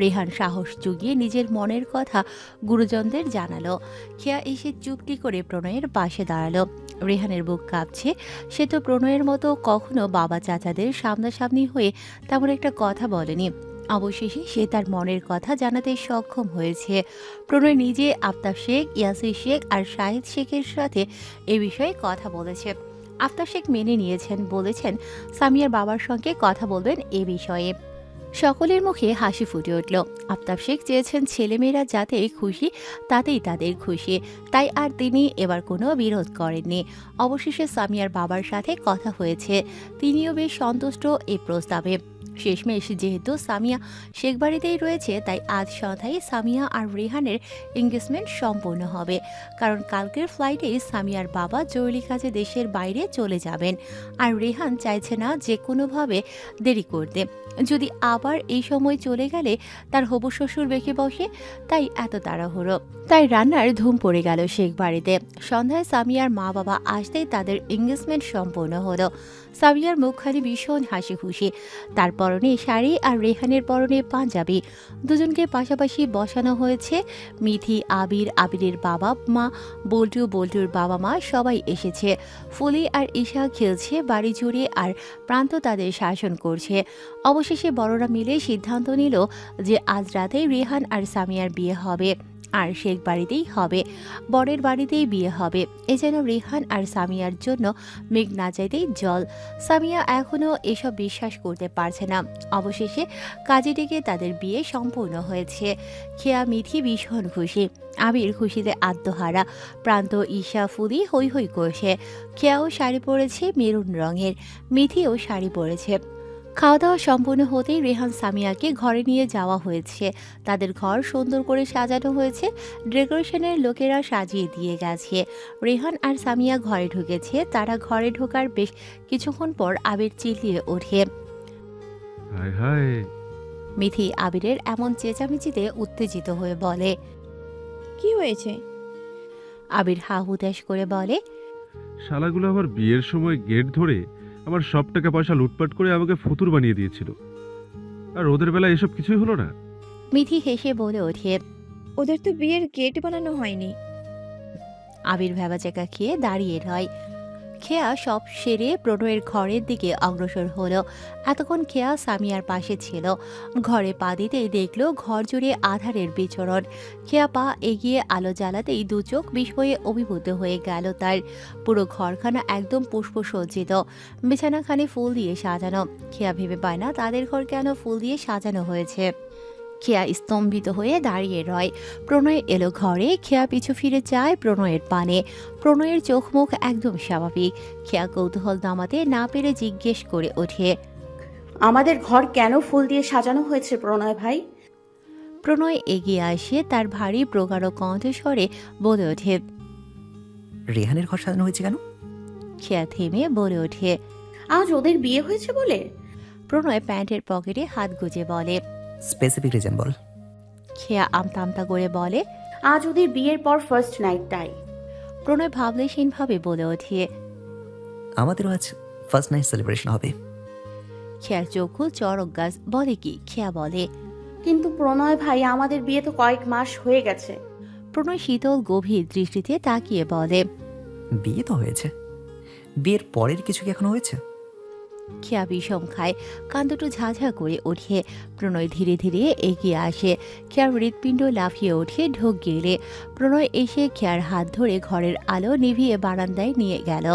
রেহান সাহস জুগিয়ে নিজের মনের কথা গুরুজনদের জানালো। খেয়া এসে চুপটি করে প্রণয়ের পাশে দাঁড়ালো। রেহানের বুক কাঁপছে। সে তো প্রণয়ের মতো কখনো বাবা চাচাদের সামনাসামনি হয়ে তেমন একটা কথা বলেনি। অবশেষে সে তার মনের কথা জানাতে সক্ষম হয়েছে। প্রণয় নিজে আফতাব শেখ, ইয়াসির শেখ আর শাহিদ শেখের সাথে এ বিষয়ে কথা বলেছে। আফতাব শেখ মেনে নিয়েছেন, বলেছেন সামিয়ার বাবার সঙ্গে কথা বলবেন এ বিষয়ে। সকলের মুখে হাসি ফুটে উঠল। আফতাব শেখ চেয়েছেন ছেলেমেয়েরা যাতে খুশি, তাতেই তাদের খুশি, তাই আর তিনি এবার কোনো বিরোধ করেননি। অবশেষে সামিয়ার বাবার সাথে কথা হয়েছে, তিনিও বেশ সন্তুষ্ট এই প্রস্তাবে। শেষমেশ যেহেতু সামিয়া শেখ বাড়িতেই রয়েছে, তাই আজ সন্ধ্যায় সামিয়া আর রেহানের এঙ্গেজমেন্ট সম্পূর্ণ হবে। কারণ কালকের ফ্লাইটে সামিয়ার বাবা জরুরি কাজে দেশের বাইরে চলে যাবেন, আর রেহান চাইছে না যে কোনোভাবে দেরি করতে। যদি আবার এই সময় চলে গেলে তার হবু শ্বশুর বেঁকে বসে, তাই এত তাড়াহুড়ো। তাই রান্নার ধুম পড়ে গেল শেখ বাড়িতে। সন্ধ্যায় সামিয়ার মা বাবা আসতেই তাদের এঙ্গেজমেন্ট সম্পূর্ণ হলো। সামিয়ার মুখখানি ভীষণ হাসি খুশি। তার পরনে শাড়ি আর রেহানের পরনে পাঞ্জাবি। দুজনকে পাশাপাশি বসানো হয়েছে। মিথি, আবির, আবিরের বাবা মা, বল্টু, বল্টুর বাবা মা সবাই এসেছে। ফুলি আর ঈশা খেলছে বাড়ি জুড়ে, আর প্রান্ত তাদের শাসন করছে। অবশেষে বড়রা মিলে সিদ্ধান্ত নিল যে আজ রাতেই রেহান আর সামিয়ার বিয়ে হবে। আর শেখ বাড়িতেই হবে, বরের বাড়িতেই বিয়ে হবে। এ যেন রেহান আর সামিয়ার জন্য মেঘ না চাইতেই জল। সামিয়া এখনও এসব বিশ্বাস করতে পারছে না। অবশেষে কাজে ডেকে তাদের বিয়ে সম্পূর্ণ হয়েছে। খেয়া মিথি ভীষণ খুশি, আবির খুশিতে আত্মহারা, প্রান্ত ঈশা ফুলি হৈ হৈ করছে। খেয়াও শাড়ি পরেছে মেরুন রঙের, মিথিও শাড়ি পরেছে। খাওয়া দাওয়া সম্পূর্ণ হতেই রেহান সামিয়াকে ঘরে নিয়ে যাওয়া হয়েছে। তাদের ঘর সুন্দর করে সাজানো হয়েছে, ডেকোরেশনের লোকেরা সাজিয়ে দিয়ে গেছে। রেহান আর সামিয়া ঘরে ঢুকেছে। তারা ঘরে ঢোকার বেশ কিছুক্ষণ পর আবির চিল্লিয়ে ওঠে। হায় হায়, মিথি আবিরের এমন চেঁচামেচিতে উত্তেজিত হয়ে বলে। কি হয়েছে? আবির হা হুতাশ করে বলে, শালাগুলো আমার বিয়ের সময় গেট ধরে আমার সব টাকা পয়সা লুটপাট করে আমাকে ফতুর বানিয়ে দিয়েছিল, আর ওদের বেলায় এসব কিছুই হলো না। মিথি হেসে বলে ওঠে। ওদের তো বিয়ের গেট বানানো হয়নি। আবির ভেবাচাকা খেয়ে দাঁড়িয়ে রয়। খেয়া সব সেরে প্রণয়ের ঘরের দিকে অগ্রসর হলো। এতক্ষণ খেয়া সামিয়ার পাশে ছিল। ঘরে পা দিতেই দেখলো ঘর জুড়ে আধারের বিচরণ। খেয়া পা এগিয়ে আলো জ্বালাতেই দু চোখ বিস্ময়ে অভিভূত হয়ে গেল তার। পুরো ঘরখানা একদম পুষ্পসজ্জিত, বিছানাখানে ফুল দিয়ে সাজানো। খেয়া ভেবে পায় না তাদের ঘর কেন ফুল দিয়ে সাজানো হয়েছে। খেয়া স্তম্ভিত হয়ে দাঁড়িয়ে রয়। প্রণয় এলো ঘরে। খেয়া পিছু ফিরে যায় প্রণয়ের পানে। প্রণয়ের চোখ মুখ একদম স্বাভাবিক। খেয়া কৌতূহল দমাতে না পেরে জিজ্ঞেস করে ওঠে, আমাদের ঘর কেন ফুল দিয়ে সাজানো হয়েছে প্রণয় ভাই? প্রণয় এগিয়ে আসে তার ভারী প্রগাঢ় কণ্ঠস্বরে বলে ওঠে। রেহানের ঘর সাজানো হয়েছে কেন? খেয়া থেমে বলে ওঠে, আজ ওদের বিয়ে হয়েছে বলে। প্রণয় প্যান্টের পকেটে হাত গুজে বলে। স্পেসিফিক রিজন বল। খেয়া আমতা আমতা করে বলে, আজ ওদের বিয়ের পর ফার্স্ট নাইট তাই। প্রণয় ভাবলেশীনভাবে বলে ওঠে, আমাদেরও আজ ফার্স্ট নাইট সেলিব্রেশন হবে। খেয়ার চক্ষু চড়ক গাছ। বলে কি? খেয়া বলে। কিন্তু প্রণয় ভাই, আমাদের বিয়ে তো কয়েক মাস হয়ে গেছে। প্রণয় শীতল গভীর দৃষ্টিতে তাকিয়ে বলে, বিয়ে তো হয়েছে, বিয়ের পরের কিছু কি এখনো হয়েছে? খেয়া বিষম খায়, কান দুটো ঝাঝা করে ওঠে। প্রণয় ধীরে ধীরে এগিয়ে আসে। খেয়ার হৃৎপিণ্ড লাফিয়ে ওঠে ঢোক গেলে। প্রণয় এসে খেয়ার হাত ধরে ঘরের আলো নিভিয়ে বারান্দায় নিয়ে গেল।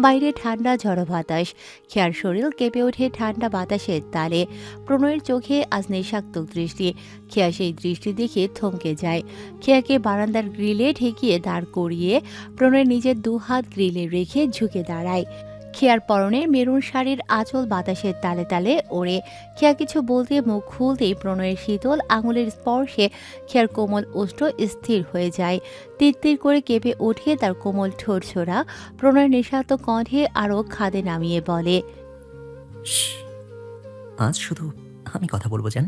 বাইরে ঠান্ডা ঝড়ো বাতাস। খেয়ার শরীর কেঁপে ওঠে ঠান্ডা বাতাসের তালে। প্রণয়ের চোখে আজ নেশাক্ত দৃষ্টি। খেয়া সেই দৃষ্টি দেখে থমকে যায়। খেয়াকে বারান্দার গ্রিলে ঠেকিয়ে দাঁড় করিয়ে প্রণয় নিজের দুহাত গ্রিলে রেখে ঝুঁকে দাঁড়ায়। খেয়ার পরনের মেরুন শাড়ির আঁচল বাতাসের তালে তালে ওড়ে। খেয়া কিছু বলতে মুখ খুলতেই প্রণয়ের শীতল আঙুলের স্পর্শে খেয়ার কোমল ওষ্ঠ স্থির হয়ে যায়। তিরতির করে কেঁপে ওঠে তার কোমল ঠোঁট ছোড়া। প্রণয়ের নেশাত কণ্ঠে আরও খাদে নামিয়ে বলে, আজ শুধু আমি কথা বলবো জান।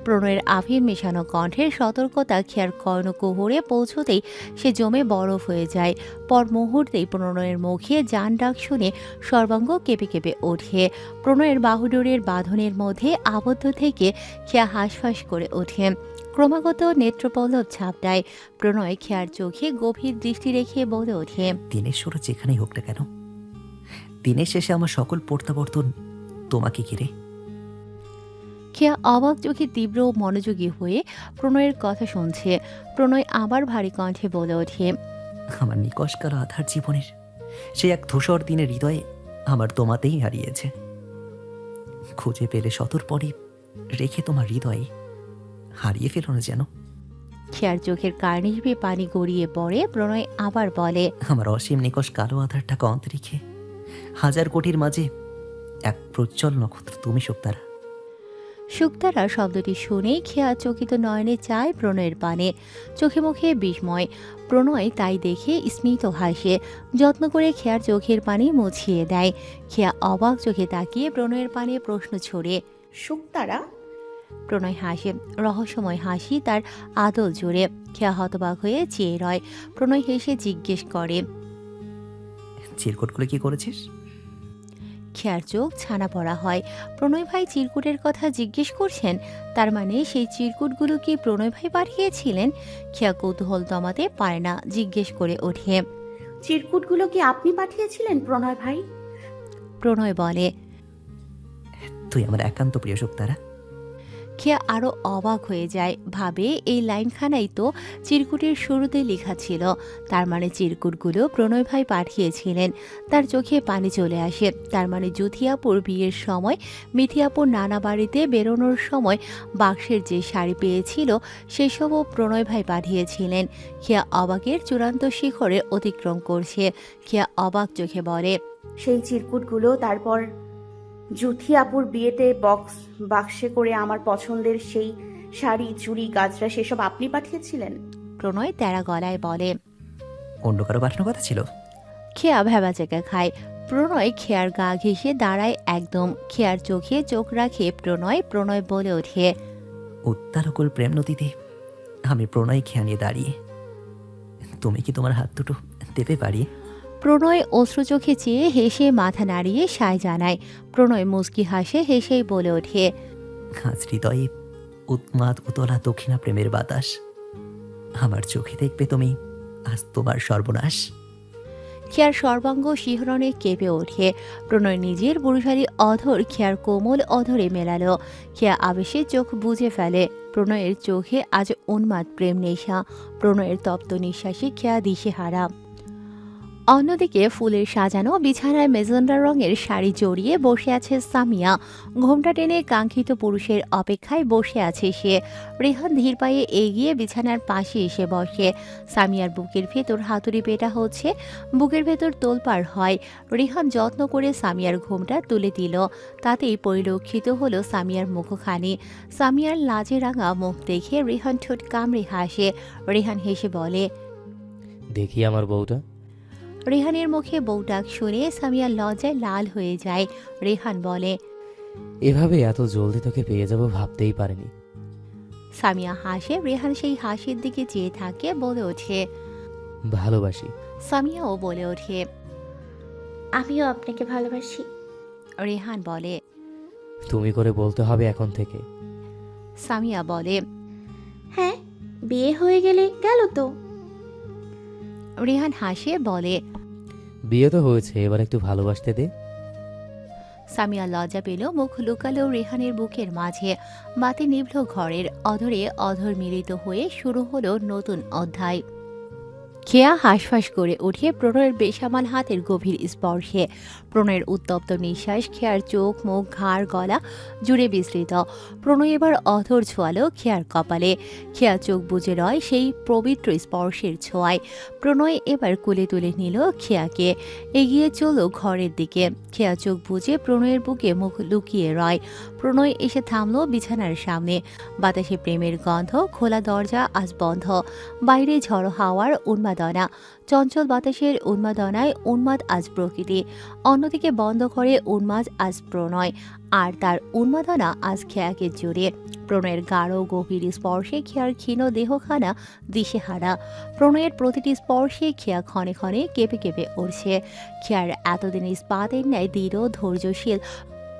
প্রণয়ের আভির মেশানো কণ্ঠের সতর্কতা খেয়ার কর্ণকুহরে পৌঁছতেই সে জমে বরফ হয়ে যায়। পর মুহূর্তেই প্রণয়ের মুখে জান ডাক শুনে সর্বাঙ্গ কেঁপে কেঁপে ওঠে। প্রণয়ের বাহুডোরের বাঁধনের মধ্যে আবদ্ধ থেকে খেয়া হাঁসফাঁস করে ওঠে। ক্রমাগত নেত্রপল্লব ছাপ দেয়। প্রণয় খেয়ার চোখে গভীর দৃষ্টি রেখে বলে ওঠে, দিনের শুরু যেখানেই হোক না কেন, দিনের শেষে আমার সকল প্রত্যাবর্তন তোমাকে ঘিরে। খেয়া অবাক চোখে তীব্র মনোযোগী হয়ে প্রণয়ের কথা শুনছে। প্রণয় আবার ভারী কণ্ঠে বলে ওঠে, আমার নিকশ কালো আধার জীবনের সে এক ধূসর দিনের হৃদয়ে আমার তোমাতেই হারিয়েছে। খুঁজে পেলে শতর পরে রেখে তোমার হৃদয়ে হারিয়ে ফেলো না যেন। খেয়ার চোখের কার্নিশে পানি গড়িয়ে পড়ে। প্রণয় আবার বলে, আমার অসীম নিকশ কালো আধারটাকে অন্তরিক্ষে হাজার কোটির মাঝে এক প্রজ্জ্বল নক্ষত্র তুমি শুক্তারা। শুক্তারা শব্দটি শুনেই খেয়া চকিত নয়নে চায় প্রণয়ের পানে। চোখে মুখে বিস্ময়। প্রণয় তাই দেখে স্মিত হাসে। যত্ন করে খেয়ার চোখের পানি মুছিয়ে দেয়। খেয়া অবাক চোখে তাকিয়ে প্রণয়ের পানে প্রশ্ন ছড়ে, শুক্তারা? প্রণয় হাসে, রহস্যময় হাসি তার আদল জোরে। খেয়া হতবাক হয়ে চেয়ে রয়। প্রণয় হেসে জিজ্ঞেস করে, চিরকুটগুলো কি করেছিস? খেয়ার চোখ ছানা পড়া হয়। প্রণয় ভাই চিরকুটের কথা জিজ্ঞেস করছেন? তার মানে সেই চিরকুটগুলো কি প্রণয় ভাই পাঠিয়েছিলেন? খেয়া কৌতূহল দমাতে পারে না, জিজ্ঞেস করে ওঠে, চিরকুটগুলো কি আপনি পাঠিয়েছিলেন প্রণয় ভাই? প্রণয় বলে, তুই আমার একান্ত প্রিয় শুক্তারা। খেয়া আরো অবাক হয়ে যায়, ভাবে এই লাইনখানাই তো চিরকুটের শুরুতে লেখা ছিল। তার মানে চিরকুটগুলো প্রণয় ভাই পাঠিয়েছিলেন। তার চোখে পানি চলে আসে। তার মানে জুথিয়াপুর বিয়ের সময় মিথিয়াপুর নানা বাড়িতে বেরোনোর সময় বাক্সের যে শাড়ি পেয়েছিল সেসবও প্রণয় ভাই পাঠিয়েছিলেন। খেয়া অবাকের চূড়ান্ত শিখরে অতিক্রম করছে। খেয়া অবাক চোখে বলে, সেই চিরকুটগুলো তারপর জুথি আপুর বিয়েতে বাক্সে করে আমার পছন্দের সেই শাড়ি, চুড়ি, গাজরা সেসব আপনি পাঠিয়েছিলেন? প্রণয় তেরা গলায় বলে। অন্য কারো পাঠানোর কথা ছিল? খেয়া ভেবাচেকা খায়। প্রণয় খেয়ার গা ঘেঁষে দাঁড়ায় একদম। খেয়ার চোখে চোখ রাখে প্রণয় বলে ওঠে, উত্তালকুল প্রেম নদীতে আমি প্রণয় খেয়া নিয়ে দাঁড়িয়ে। তুমি কি তোমার হাত দুটো দেবে পারি? প্রণয় অশ্রু চোখে চেয়ে হেসে মাথা নাড়িয়ে সায় জানায়। প্রণয় মুচকি হাসে, হেসেই বলে ওঠে, আজ হৃদয়ে উন্মাদ উতলা দক্ষিণা প্রেমের বাতাস। আমার চোখে দেখবে তুমি আজ তোমার সর্বনাশ। খেয়ার সর্বাঙ্গ শিহরণে কেঁপে ওঠে। প্রণয় নিজের পুরুষালী অধর খেয়ার কোমল অধরে মেলালো। খেয়া আবেশে চোখ বুজে ফেলে। প্রণয়ের চোখে আজ উন্মাদ প্রেম নেশা। প্রণয়ের তপ্ত নিঃশ্বাসে খেয়া দিশেহারা। অন্যদিকে ফুলের সাজানো বিছানায় মেজেন্ডা রঙের শাড়ি জড়িয়ে বসে আছে সামিয়া। ঘোমটা টেনে কাঙ্ক্ষিত পুরুষের অপেক্ষায় বসে আছে সে। রেহান ধীর পায়ে এগিয়ে বিছানার পাশে এসে বসে। সামিয়ার বুকের ভেতর হাতুড়ি পেটা হচ্ছে, বুকের ভেতর তোলপাড় হয়। রেহান যত্ন করে সামিয়ার ঘোমটা তুলে দিল। তাতেই পরিলক্ষিত হলো সামিয়ার মুখখানি। সামিয়ার লাজে রাঙা মুখ দেখে রেহান ঠোঁট কামড়ে হাসে। রেহান হেসে বলে, দেখি আমার বউটা। রেহানের মুখে বউ ডাক শুনে সামিয়া লজ্জায় লাল হয়ে যায়। রেহান বলে, এভাবে এত জলদি তোকে পেয়ে যাব ভাবতেই পারিনি। সামিয়া হাসে। রেহান সেই হাসির দিকে চেয়ে থাকে, বলে ওঠে, ভালোবাসি। সামিয়াও বলে ওঠে, আমিও আপনাকে ভালোবাসি। রেহান বলে, তুমি করে বলতে হবে এখন থেকে। সামিয়া বলে, হ্যাঁ, বিয়ে হয়ে গেলে গেল তো। রেহান হাসে, বলে, বিয়ে তো হয়েছে, এবার একটু ভালোবাসতে দে। সামিয়া লজ্জা পেল, মুখ লুকালো রেহানের বুকের মাঝে। বাতি নিভল ঘরের। অধরে অধর মিলিত হয়ে শুরু হলো নতুন অধ্যায়। খেয়া হাঁসফাঁস করে উঠে প্রণয়ের বেসামাল হাতের গভীর স্পর্শে। প্রণয়ের উত্তপ্ত নিঃশ্বাস খেয়ার চোখ, মুখ, ঘাড়, গলা জুড়ে বিস্তৃত। প্রণয় এবার অধর ছোঁয়ালো খেয়ার কপালে। খেয়া চোখ বুজে রয় সেই পবিত্র স্পর্শের ছোঁয়ায়। প্রণয় এবার কোলে তুলে নিল খেয়াকে। এগিয়ে চলল ঘরের দিকে। খেয়া চোখ বুজে প্রণয়ের বুকে মুখ লুকিয়ে রয়। প্রণয় এসে থামল বিছানার সামনে। বাতাসে প্রেমের গন্ধ, খোলা দরজা আজ বন্ধ। বাইরে ঝড়ো হাওয়ার উন্মাদনা। চঞ্চল বাতাসের উন্মাদনায় উন্মাদ আজ প্রকৃতি। অন্যদিকে বন্ধ করে উন্মাদ আজ প্রণয়। আর তার উন্মাদনা আজ খেয়াকে জুড়ে। প্রণয়ের গাঢ় গভীর স্পর্শে খেয়ার ক্ষীণ দেহখানা দিশেহারা। প্রণয়ের প্রতিটি স্পর্শে খেয়া ক্ষণে ক্ষণে কেঁপে কেঁপে উঠছে। খেয়ার এতদিন ইস্পাতের ন্যায় দৃঢ় ধৈর্যশীল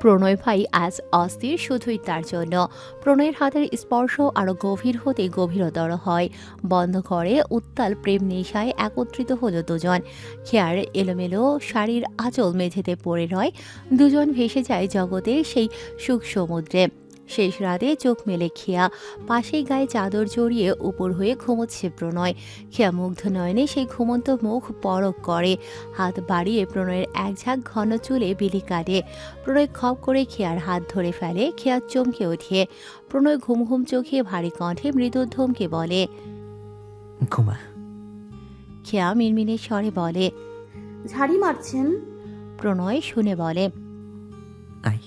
প্রণয় ভাই আজ অস্থির শুধুই তার জন্য। প্রণয়ের হাতের স্পর্শ আরো গভীর হতে গভীরতর হয়। বন্ধ করে উত্তাল প্রেম নেশায় একত্রিত হলো দুজন। খেয়ার এলোমেলো শাড়ির আঁচল মেঝেতে পড়ে রয়। দুজন ভেসে যায় জগতের সেই সুখ সমুদ্রে। শেষ রাতে চোখ মেলে খেয়া। পাশেই গায়ে চাদর জড়িয়ে উপর হয়ে ঘুমোচ্ছে প্রণয়। খেয়া মুগ্ধ নয়নে সেই ঘুমন্ত মুখ পরক করে। হাত বাড়িয়ে প্রণয়ের এক ঝাঁক ঘন চুলে বিলি কাটে। প্রণয় খপ করে খেয়ার হাত ধরে ফেলে। খেয়া চমকে ওঠে। প্রণয় ঘুম ঘুম চোখে ভারী কণ্ঠে মৃদু ধমকে বলে, ঘুমা। খেয়া মিনমিনে স্বরে বলে, ঝাড়ি মারছেন? প্রণয় শুনে বলে, আই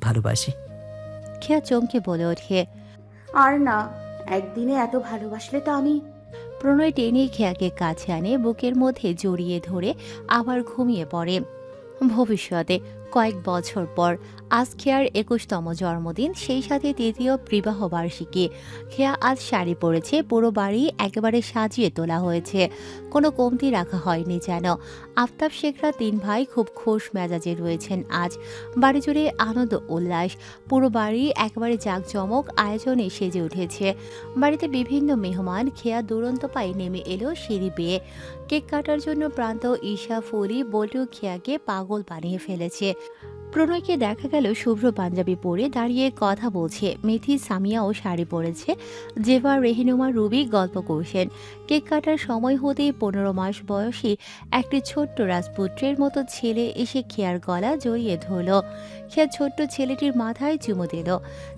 ভালোবাসি। খেয়া চমকে বলে ওঠে, আর না, একদিনে এত ভালোবাসলে তো আমি। প্রণয় টেনে খেয়াকে কাছে আনে, বুকের মধ্যে জড়িয়ে ধরে আবার ঘুমিয়ে পড়ে। ভবিষ্যতে কয়েক বছর পর আজ খেয়ার 21তম জন্মদিন, সেই সাথে তৃতীয় বিবাহ বার্ষিকী। খেয়া আজ শাড়ি পরেছে। পুরো বাড়ি একেবারে সাজিয়ে তোলা হয়েছে, কোনো কমতি রাখা হয়নি যেন। আফতাব শেখরা 3 ভাই খুব খোশ মেজাজে রয়েছেন আজ। বাড়ি জুড়ে আনন্দ উল্লাস। পুরো বাড়ি একেবারে জাঁকজমক আয়োজনে সেজে উঠেছে। বাড়িতে বিভিন্ন মেহমান। খেয়া দুরন্ত পায়ে নেমে এলো সিঁড়ি বেয়ে। কেক কাটার জন্য প্রান্ত, ঈশা, ফুলি, বল্টু খেয়াকে পাগল বানিয়ে ফেলেছে। প্রণয়কে দেখা গেল শুভ্র পাঞ্জাবি পরে দাঁড়িয়ে কথা বলছে। মিথি সামিয়াও শাড়ি পরেছে। জেবা, রেহিনুমা, রুবি গল্প করছেন। কেক কাটার সময় হতেই 15 মাস বয়সী একটি ছোট্ট রাজপুত্রের মতো ছেলে এসে খেয়ার গলা জড়িয়ে ধরল। খেয়া ছোট্ট ছেলেটির মাথায় চুমু দিল।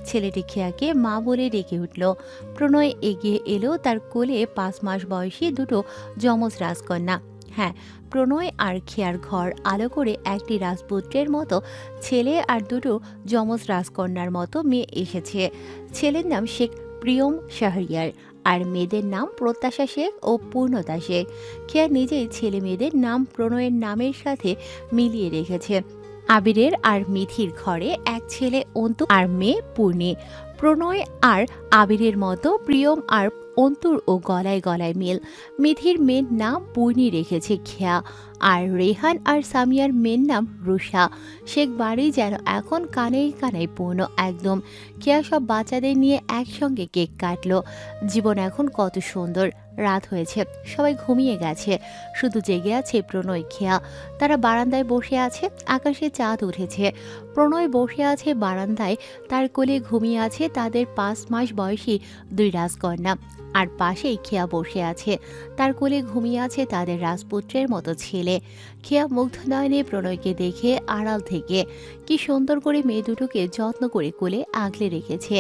ছেলেটি খেয়াকে মা বলে ডেকে উঠল। প্রণয় এগিয়ে এলো, তার কোলে 5 মাস বয়সী দুটো যমজ রাজকন্যা। হ্যাঁ, প্রণয় আর খেয়ার ঘর আলো করে একটি রাজপুত্রের মতো ছেলে আর দুটো যমজ রাজকন্যার মতো মেয়ে এসেছে। ছেলের নাম শেখ প্রিয়ম শাহরিয়ার আর মেয়েদের নাম প্রত্যাশা শেখ ও পূর্ণতা শেখ। খেয়া নিজেই ছেলে মেয়েদের নাম প্রণয়ের নামের সাথে মিলিয়ে রেখেছে। আবিরের আর মিথির ঘরে এক ছেলে অন্তু আর মেয়ে পূর্ণি। প্রণয় আর আবিরের মতো প্রিয়ম আর অন্তুর ও গলায় গলায় মিল। মিথির মেয়ের নাম পূর্ণি রেখেছে খেয়া, আর রেহান আর সামিয়ার মেয়ের নাম রুষা। শেখ বাড়ি যেন এখন কানাই কানাই পূর্ণ একদম। খেয়া সব বাচ্চাদের নিয়ে একসঙ্গে কেক কাটলো। জীবন এখন কত সুন্দর। রাত হয়েছে, সবাই ঘুমিয়ে গেছে, শুধু জেগে আছে প্রণয়, খেয়া। তারা বারান্দায় বসে আছে, আকাশে চাঁদ উঠেছে। প্রণয় বসে আছে বারান্দায়, তার কোলে ঘুমিয়ে আছে তাদের 5 মাস বয়সী 2 রাজকন্যা। আর পাশেই খেয়া বসে আছে, তার কোলে ঘুমিয়ে আছে তাদের রাজপুত্রের মতো ছেলে। খেয়া মুগ্ধ নয়নে প্রণয়কে দেখে আড়াল থেকে কি সুন্দর করে মেয়ে দুটোকে যত্ন করে কোলে আগলে রেখেছে।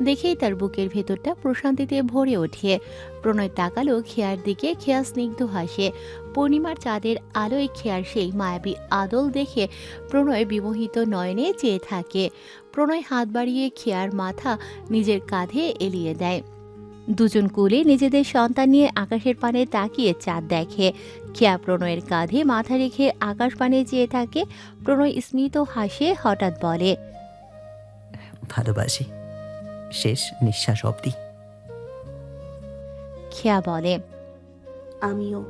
দেখেই তার বুকের ভেতরটা প্রশান্তিতে ভরে ওঠে। প্রণয় তাকালো খেয়ার দিকে, খেয়া স্নিগ্ধ হাসে। পূর্ণিমার চাঁদের আলোয় খেয়ার সেই মায়াবী আদল দেখে প্রণয় বিমোহিত নয়নে চেয়ে থাকে। প্রণয় হাত বাড়িয়ে খেয়ার মাথা নিজের কাঁধে এলিয়ে দেয়। দুজন কুলে নিজেদের সন্তান নিয়ে আকাশের পানে তাকিয়ে চাঁদ দেখে। খেয়া প্রণয়ের কাঁধে মাথা রেখে আকাশ পানে চেয়ে থাকে। প্রণয় স্মিত হাসে, হঠাৎ বলে, ভালোবাসি, শেষ নিঃশ্বাস অবধি। খেয়া বলে, আমিও।